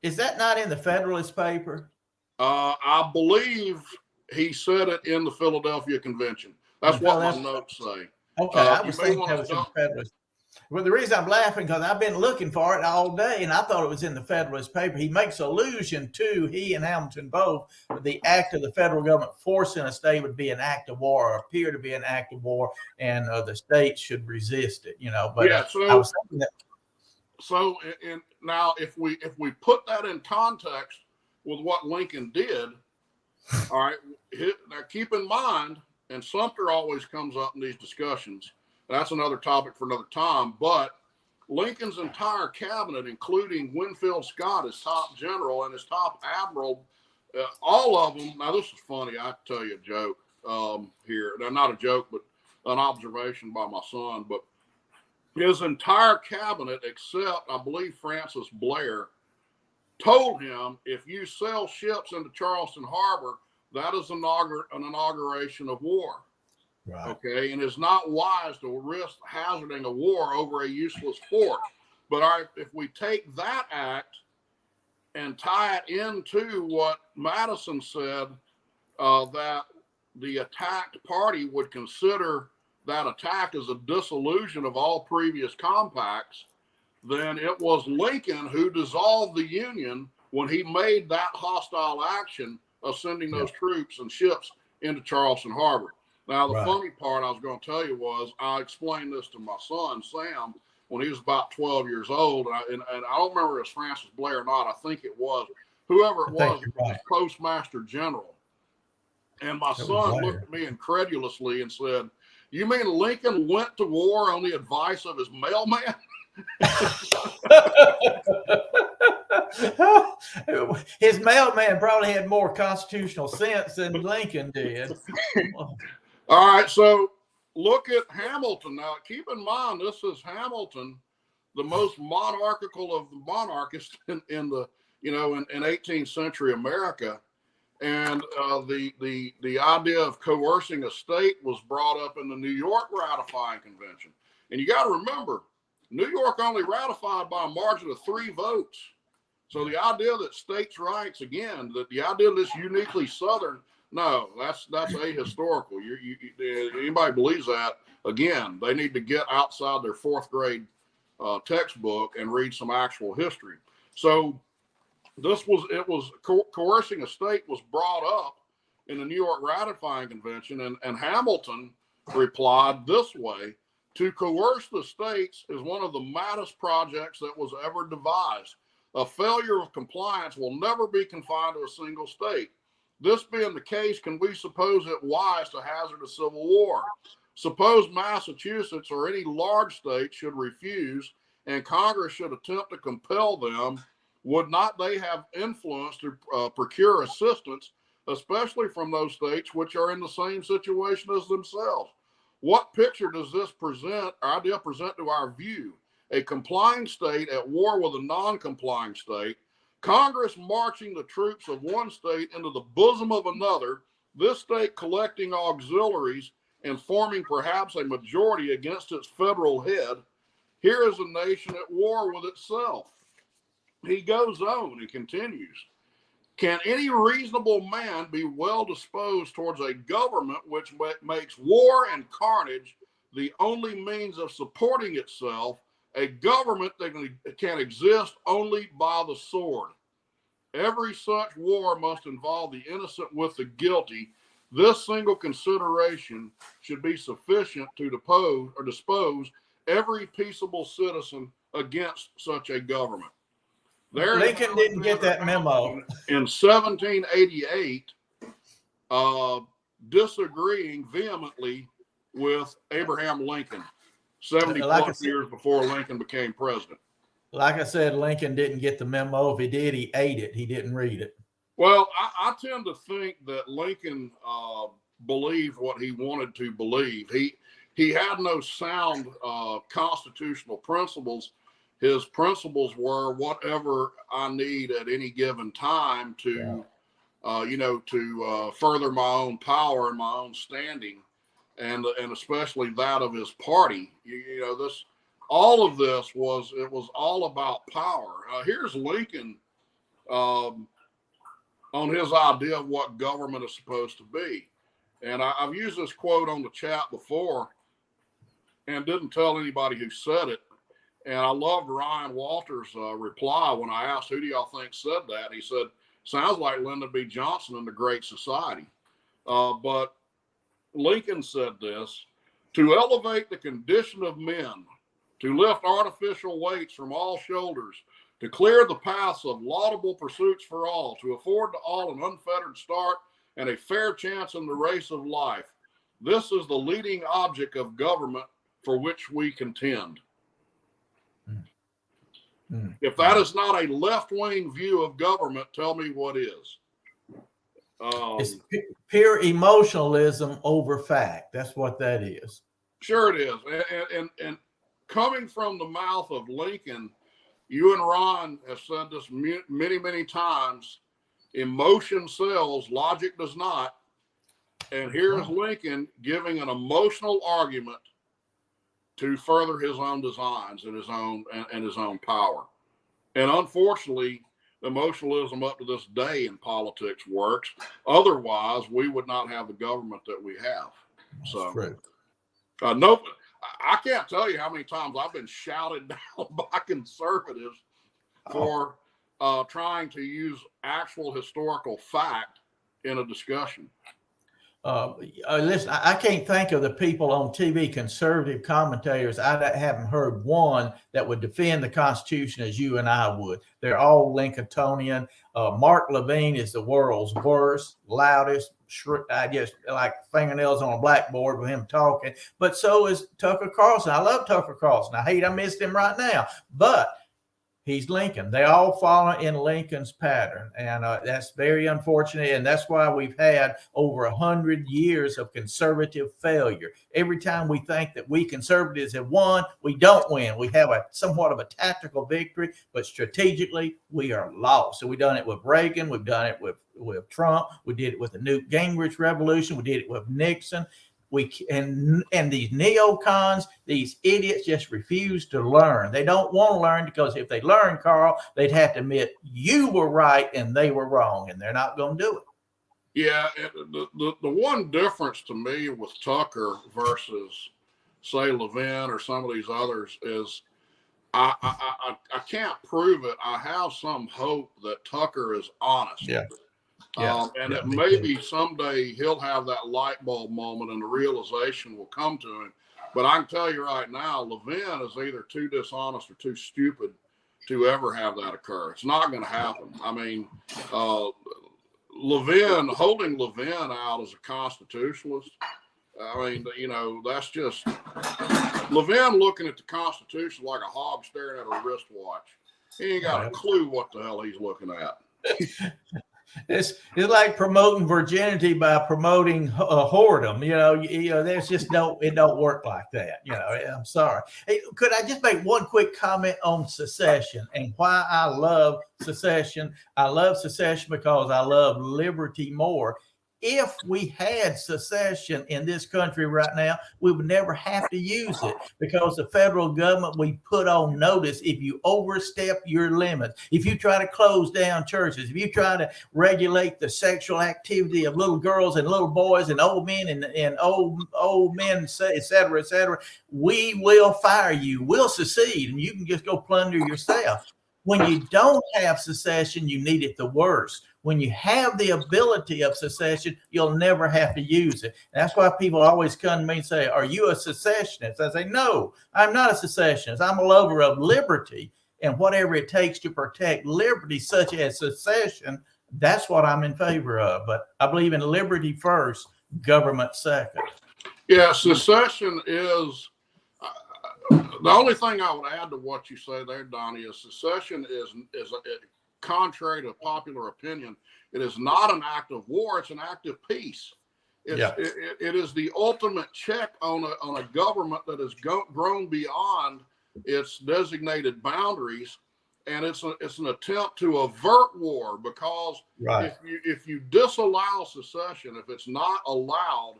Is that not in the Federalist paper? I believe he said it in the Philadelphia Convention. That's what my notes say. Okay, I was thinking that was in the Federalist. Well, the reason I'm laughing because I've been looking for it all day, and I thought it was in the Federalist paper. He makes allusion to, he and Hamilton both, the act of the federal government forcing a state would be an act of war, or appear to be an act of war, and the state should resist it. But yeah, I was thinking that. So, now if we put that in context with what Lincoln did, all right. Now keep in mind, and Sumter always comes up in these discussions. That's another topic for another time. But Lincoln's entire cabinet, including Winfield Scott, his top general, and his top admiral, all of them. Now this is funny. I tell you a joke here. Now, not a joke, but an observation by my son. But his entire cabinet, except I believe Francis Blair, told him, if you sail ships into Charleston Harbor, that is an inauguration of war. Right. Okay, and it's not wise to risk hazarding a war over a useless fort. But if we take that act and tie it into what Madison said, that the attacked party would consider that attack as a dissolution of all previous compacts, then it was Lincoln who dissolved the Union when he made that hostile action of sending those troops and ships into Charleston Harbor. Now, the funny part I was going to tell you was I explained this to my son, Sam, when he was about 12 years old. And I don't remember if it was Francis Blair or not. I think it was. Whoever it was Postmaster General. And my son looked at me incredulously and said, "You mean Lincoln went to war on the advice of his mailman?" His mailman probably had more constitutional sense than Lincoln did. All right, so look at Hamilton. Now, keep in mind, this is Hamilton, the most monarchical of the monarchists in 18th century America. And the idea of coercing a state was brought up in the New York Ratifying Convention. And you got to remember, New York only ratified by a margin of 3 votes. So the idea that states' rights, again, that the idea that's uniquely Southern, no, that's ahistorical. Anybody believes that, again, they need to get outside their 4th grade textbook and read some actual history. So coercing a state was brought up in the New York Ratifying Convention, and Hamilton replied this way: to coerce the states is one of the maddest projects that was ever devised. A failure of compliance will never be confined to a single state. This being the case, can we suppose it wise to hazard a civil war? Suppose Massachusetts or any large state should refuse, and Congress should attempt to compel them. Would not they have influence to procure assistance, especially from those states which are in the same situation as themselves? What picture does this idea present to our view? A complying state at war with a non-complying state, Congress marching the troops of one state into the bosom of another, this state collecting auxiliaries and forming perhaps a majority against its federal head. Here is a nation at war with itself. He goes on and continues. Can any reasonable man be well disposed towards a government which makes war and carnage the only means of supporting itself, a government that can exist only by the sword? Every such war must involve the innocent with the guilty. This single consideration should be sufficient to dispose every peaceable citizen against such a government. Lincoln didn't get that memo. In 1788, disagreeing vehemently with Abraham Lincoln, 70 plus years before Lincoln became president. Like I said, Lincoln didn't get the memo. If he did, he ate it. He didn't read it. Well, I tend to think that Lincoln believed what he wanted to believe. He had no sound constitutional principles. His principles were whatever I need at any given time to, to further my own power and my own standing, and especially that of his party. All of this was all about power. Here's Lincoln on his idea of what government is supposed to be. And I've used this quote on the chat before and didn't tell anybody who said it. And I loved Ryan Walters' reply when I asked, who do y'all think said that? He said, sounds like Lyndon B. Johnson in the Great Society. But Lincoln said this: to elevate the condition of men, to lift artificial weights from all shoulders, to clear the paths of laudable pursuits for all, to afford to all an unfettered start and a fair chance in the race of life. This is the leading object of government for which we contend. If that is not a left-wing view of government, tell me what is. It's pure emotionalism over fact. That's what that is. Sure it is. And coming from the mouth of Lincoln, you and Ron have said this many, many times. Emotion sells, logic does not. And here's Lincoln giving an emotional argument to further his own designs and his own power. And unfortunately, emotionalism up to this day in politics works. Otherwise, we would not have the government that we have. So, no, I can't tell you how many times I've been shouted down by conservatives for trying to use actual historical fact in a discussion. Listen, I can't think of the people on TV, conservative commentators. I haven't heard one that would defend the Constitution as you and I would. They're all Lincolntonian. Mark Levine is the world's worst, loudest, I just like fingernails on a blackboard with him talking. But so is Tucker Carlson. I love Tucker Carlson. I missed him right now. But he's Lincoln. They all follow in Lincoln's pattern, and that's very unfortunate. And that's why we've had over 100 years of conservative failure. Every time we think that we conservatives have won, we don't win. We have somewhat of a tactical victory, but strategically we are lost. So we've done it with Reagan. We've done it with Trump. We did it with the Newt Gingrich revolution. We did it with Nixon. And these neocons, these idiots just refuse to learn. They don't want to learn, because if they learn, Carl, they'd have to admit you were right and they were wrong, and they're not going to do it. Yeah, the one difference to me with Tucker versus, say, Levin or some of these others is I can't prove it. I have some hope that Tucker is honest. Yeah. That maybe someday he'll have that light bulb moment and the realization will come to him. But I can tell you right now, Levin is either too dishonest or too stupid to ever have that occur. It's not going to happen. I mean, holding Levin out as a constitutionalist, I mean, that's just Levin looking at the Constitution like a hog staring at a wristwatch. He ain't got a clue what the hell he's looking at. It's like promoting virginity by promoting whoredom. There's just it don't work like that. I'm sorry. Hey, could I just make one quick comment on secession and why I love secession? I love secession because I love liberty more. If we had secession in this country right now, we would never have to use it, because the federal government, we put on notice if you overstep your limits, if you try to close down churches, if you try to regulate the sexual activity of little girls and little boys and old men and old men, et cetera, we will fire you. We'll secede, and you can just go plunder yourself. When you don't have secession, you need it the worst. When you have the ability of secession, you'll never have to use it. That's why people always come to me and say, are you a secessionist? I say, no, I'm not a secessionist. I'm a lover of liberty, and whatever it takes to protect liberty, such as secession, that's what I'm in favor of. But I believe in liberty first, government second. Yeah, secession is, The only thing I would add to what you say there, Donnie, is secession is contrary to popular opinion. It is not an act of war; it's an act of peace. It is the ultimate check on a government that has grown beyond its designated boundaries, and it's an attempt to avert war, because if you disallow secession, if it's not allowed,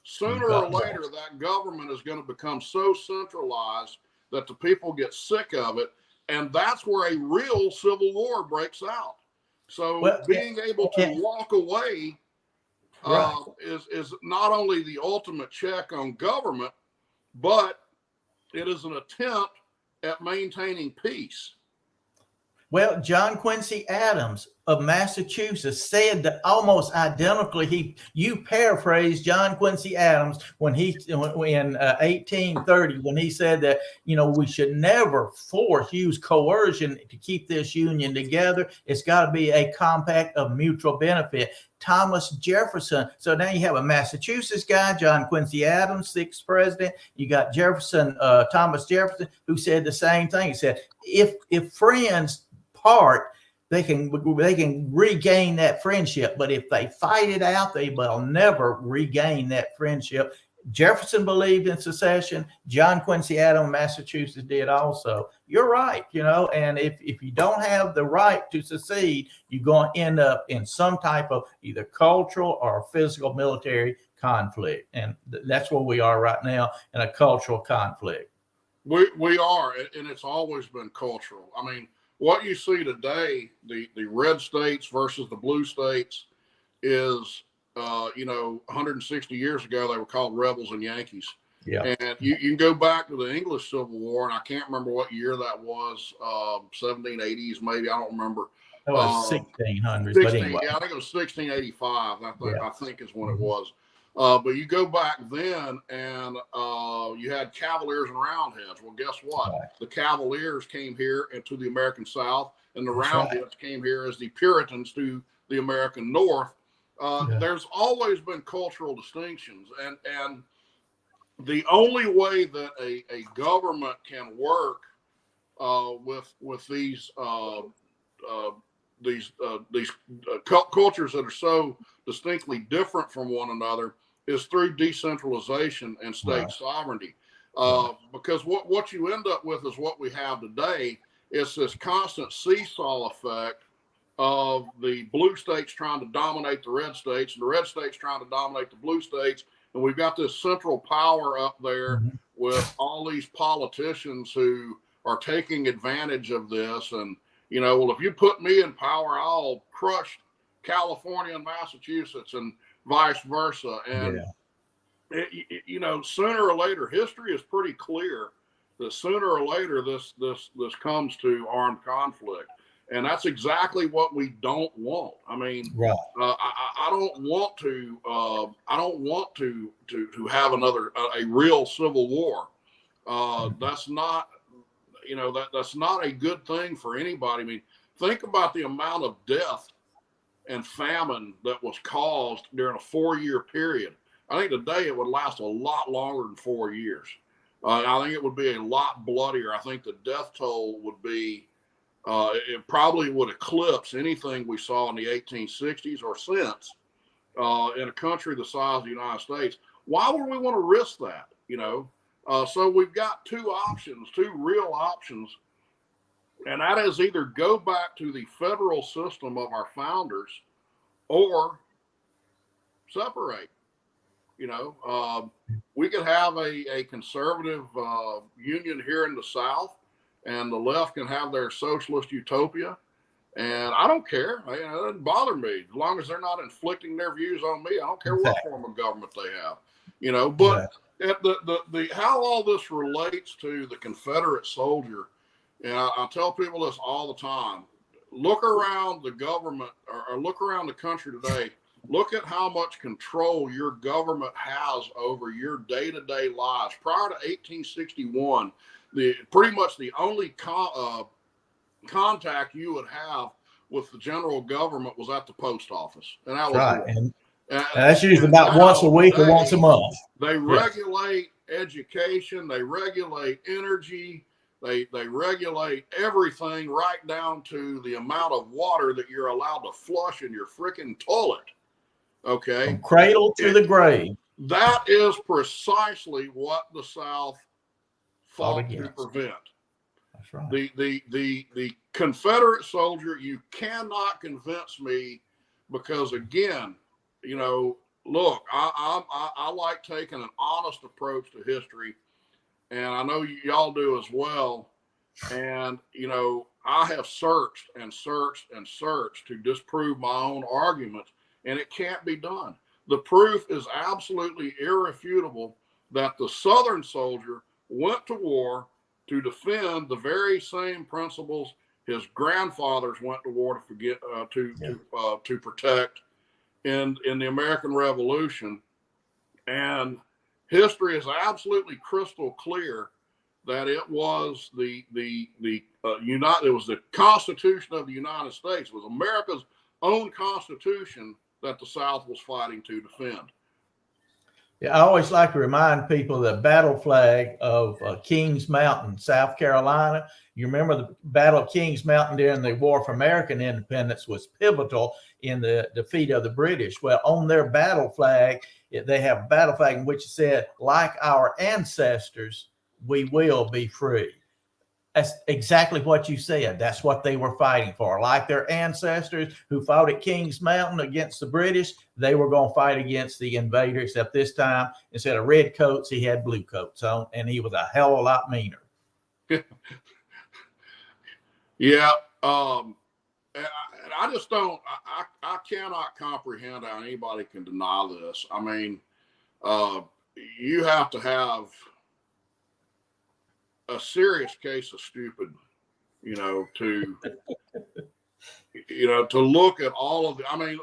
sooner or later that government is going to become so centralized that the people get sick of it, and that's where a real civil war breaks out. So being able to walk away is not only the ultimate check on government, but it is an attempt at maintaining peace. Well, John Quincy Adams of Massachusetts said that almost identically. You paraphrased John Quincy Adams when in 1830, when he said that, we should never use coercion to keep this union together. It's got to be a compact of mutual benefit. Thomas Jefferson. So now you have a Massachusetts guy, John Quincy Adams, 6th president. You got Thomas Jefferson, who said the same thing. He said, if friends part, they can regain that friendship, but if they fight it out, they will never regain that friendship. Jefferson believed in secession. John Quincy Adams, Massachusetts, did also. You're right, and if you don't have the right to secede, you're going to end up in some type of either cultural or physical military conflict, and that's where we are right now, in a cultural conflict. We are, and it's always been cultural. I mean, what you see today, the red states versus the blue states, is 160 years ago they were called rebels and Yankees. Yeah. And you can go back to the English Civil War, and I can't remember what year that was, 1780s maybe, I don't remember. It was 1600s, but anyway. Yeah, I think it was 1685. I think is when it was. But you go back then, and you had Cavaliers and Roundheads. Well, guess what? Right. The Cavaliers came here into the American South, and the Roundheads came here as the Puritans to the American North. There's always been cultural distinctions, and the only way that a government can work with these cultures that are so distinctly different from one another is through decentralization and state sovereignty. Because what you end up with is what we have today. It's this constant seesaw effect of the blue states trying to dominate the red states, and the red states trying to dominate the blue states. And we've got this central power up there with all these politicians who are taking advantage of this. And, if you put me in power, I'll crush California and Massachusetts and vice versa. And, sooner or later, history is pretty clear that sooner or later this comes to armed conflict. And that's exactly what we don't want. I mean, I don't want to have a real civil war. That's not, that's not a good thing for anybody. I mean, think about the amount of death and famine that was caused during a 4-year period. I think today it would last a lot longer than 4 years. I think it would be a lot bloodier. I think the death toll would be, it probably would eclipse anything we saw in the 1860s or since in a country the size of the United States. Why would we want to risk that? So we've got two real options, and that is either go back to the federal system of our founders or separate. We could have a conservative union here in the South, and the left can have their socialist utopia. And I don't care. It doesn't bother me as long as they're not inflicting their views on me. I don't care what form of government they have, but the how all this relates to the Confederate soldier. And I tell people this all the time: look around the government or look around the country today. Look at how much control your government has over your day-to-day lives. Prior to 1861, pretty much the only contact you would have with the general government was at the post office, and that was right. And that's usually about once a week or once a month. They regulate education, they regulate energy, they regulate everything right down to the amount of water that you're allowed to flush in your freaking toilet. Okay. From cradle to the grave. That is precisely what the South fought to prevent. That's right. The Confederate soldier, you cannot convince me, because again, you know, look, I like taking an honest approach to history, and I know y'all do as well. And, you know, I have searched and searched and searched to disprove my own arguments, and it can't be done. The proof is absolutely irrefutable that the Southern soldier went to war to defend the very same principles his grandfathers went to war to protect in the American Revolution. And history is absolutely crystal clear that it was the Constitution of the United States. It was America's own Constitution that the South was fighting to defend. Yeah, I always like to remind people the battle flag of Kings Mountain, South Carolina. You remember the Battle of Kings Mountain during the War for American Independence was pivotal in the defeat of the British. Well, on their battle flag, they have a battle flag in which it said, like our ancestors, we will be free. That's exactly what you said. That's what they were fighting for. Like their ancestors who fought at Kings Mountain against the British, they were going to fight against the invader, except this time, instead of red coats, he had blue coats on, and he was a hell of a lot meaner. Yeah. And I just don't, I cannot comprehend how anybody can deny this. I mean, you have to have a serious case of stupid, to look at all of the, I mean,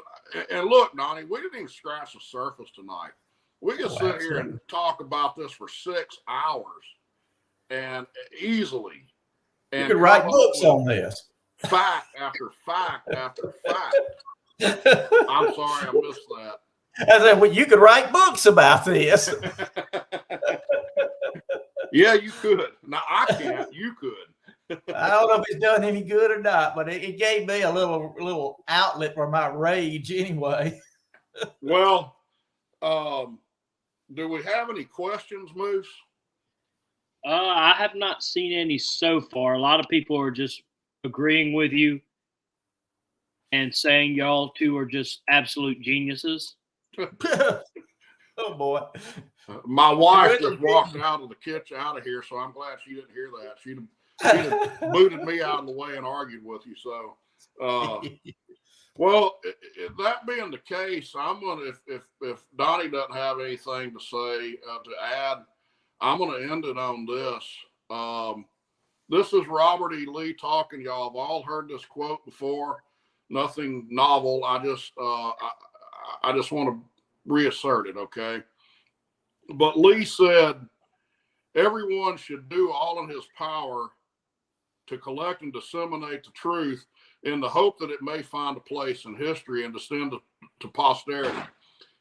and look, Donnie, we didn't even scratch the surface tonight. We could sit here and talk about this for 6 hours and easily. And you could write books on this. Fact after fact after fact. I'm sorry, I missed that. I said, well, you could write books about this. Yeah, you could. Now I can't. You could. I don't know if it's done any good or not, but it gave me a little outlet for my rage anyway. Well, do we have any questions, Moose? I have not seen any so far. A lot of people are just agreeing with you and saying y'all two are just absolute geniuses. Oh boy. My wife just walked out of the kitchen out of here, so I'm glad she didn't hear that. She'd have booted me out of the way and argued with you. So, well, that being the case, I'm gonna if Donnie doesn't have anything to say to add, I'm gonna end it on this. This is Robert E. Lee talking. Y'all have all heard this quote before. Nothing novel. I just want to reassert it, okay? But Lee said, everyone should do all in his power to collect and disseminate the truth in the hope that it may find a place in history and descend to posterity.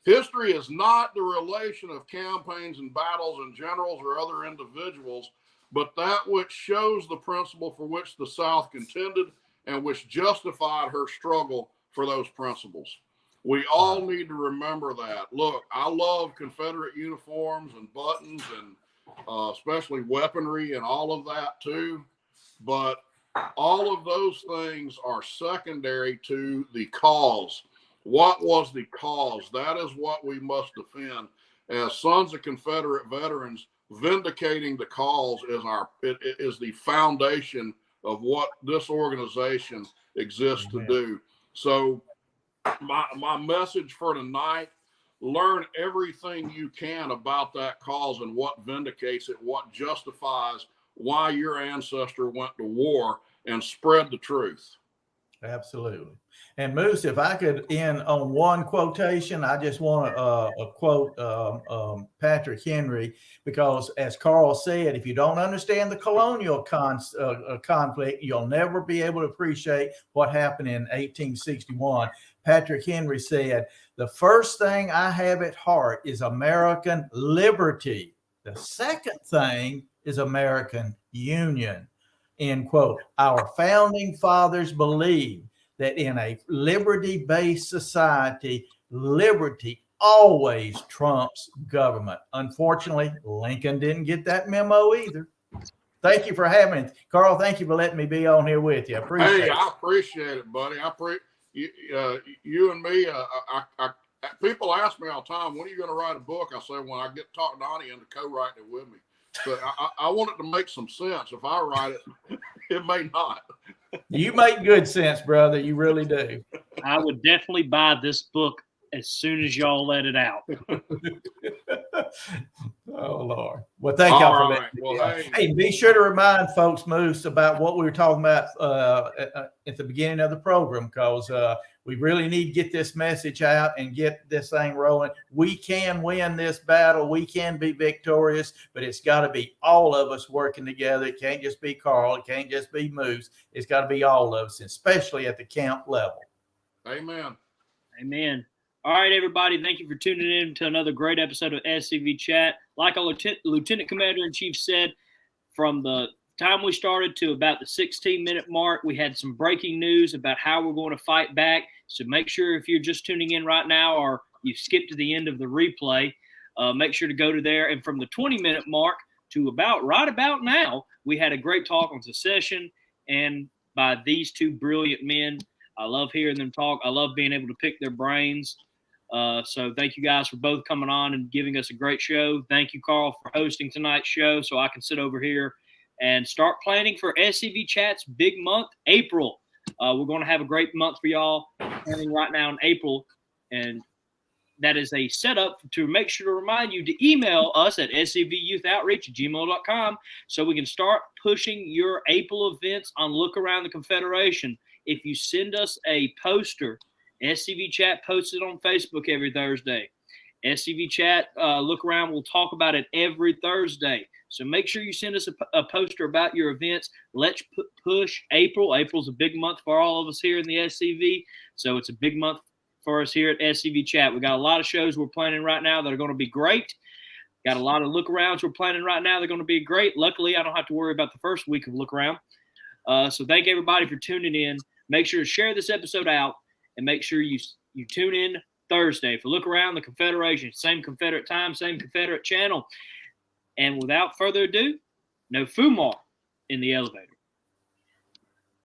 History is not the relation of campaigns and battles and generals or other individuals, but that which shows the principle for which the South contended and which justified her struggle for those principles. We all need to remember that. Look, I love Confederate uniforms and buttons and especially weaponry and all of that too. But all of those things are secondary to the cause. What was the cause? That is what we must defend. As sons of Confederate veterans, vindicating the cause is the foundation of what this organization exists to do. So my message for tonight, learn everything you can about that cause and what vindicates it, what justifies why your ancestor went to war, and spread the truth. Absolutely. And Moose, if I could end on one quotation, I just want to quote Patrick Henry, because as Carl said, if you don't understand the colonial conflict, you'll never be able to appreciate what happened in 1861. Patrick Henry said, the first thing I have at heart is American liberty. The second thing is American union, end quote. Our founding fathers believed that in a liberty-based society, liberty always trumps government. Unfortunately, Lincoln didn't get that memo either. Thank you for having me. Carl, thank you for letting me be on here with you. I appreciate it. I appreciate it, buddy. You and me. People ask me all the time, when are you going to write a book? I say, when I get talking to Donnie into co-writing it with me. But I want it to make some sense. If I write it, it may not. You make good sense, brother. You really do. I would definitely buy this book as soon as y'all let it out. Oh, Lord. Well, thank y'all for that. Well, hey, be sure to remind folks, Moose, about what we were talking about at the beginning of the program, because we really need to get this message out and get this thing rolling. We can win this battle. We can be victorious, but it's got to be all of us working together. It can't just be Carl. It can't just be Moose. It's got to be all of us, especially at the camp level. Amen. Amen. All right, everybody. Thank you for tuning in to another great episode of SCV Chat. Like our Lieutenant Commander-in-Chief said, from the time we started to about the 16-minute mark, we had some breaking news about how we're going to fight back. So make sure, if you're just tuning in right now or you skipped to the end of the replay, make sure to go to there. And from the 20-minute mark to right about now, we had a great talk on Secession and by these two brilliant men. I love hearing them talk. I love being able to pick their brains. So thank you guys for both coming on and giving us a great show. Thank you, Carl, for hosting tonight's show so I can sit over here and start planning for SCV Chat's big month, April. We're going to have a great month for y'all planning right now in April. And that is a setup to make sure to remind you to email us at scvyouth.outreach@gmail.com so we can start pushing your April events on Look Around the Confederation. If you send us a poster, SCV Chat posts it on Facebook every Thursday. SCV Chat, Look Around, will talk about it every Thursday. So make sure you send us a poster about your events. Let's push April. April's a big month for all of us here in the SCV. So it's a big month for us here at SCV Chat. We got a lot of shows we're planning right now that are going to be great. Got a lot of look arounds we're planning right now. They're going to be great. Luckily, I don't have to worry about the first week of look around. So thank everybody for tuning in. Make sure to share this episode out and make sure you tune in Thursday for Look Around the Confederation. Same Confederate time, same Confederate channel. And without further ado, no FUMAR in the elevator.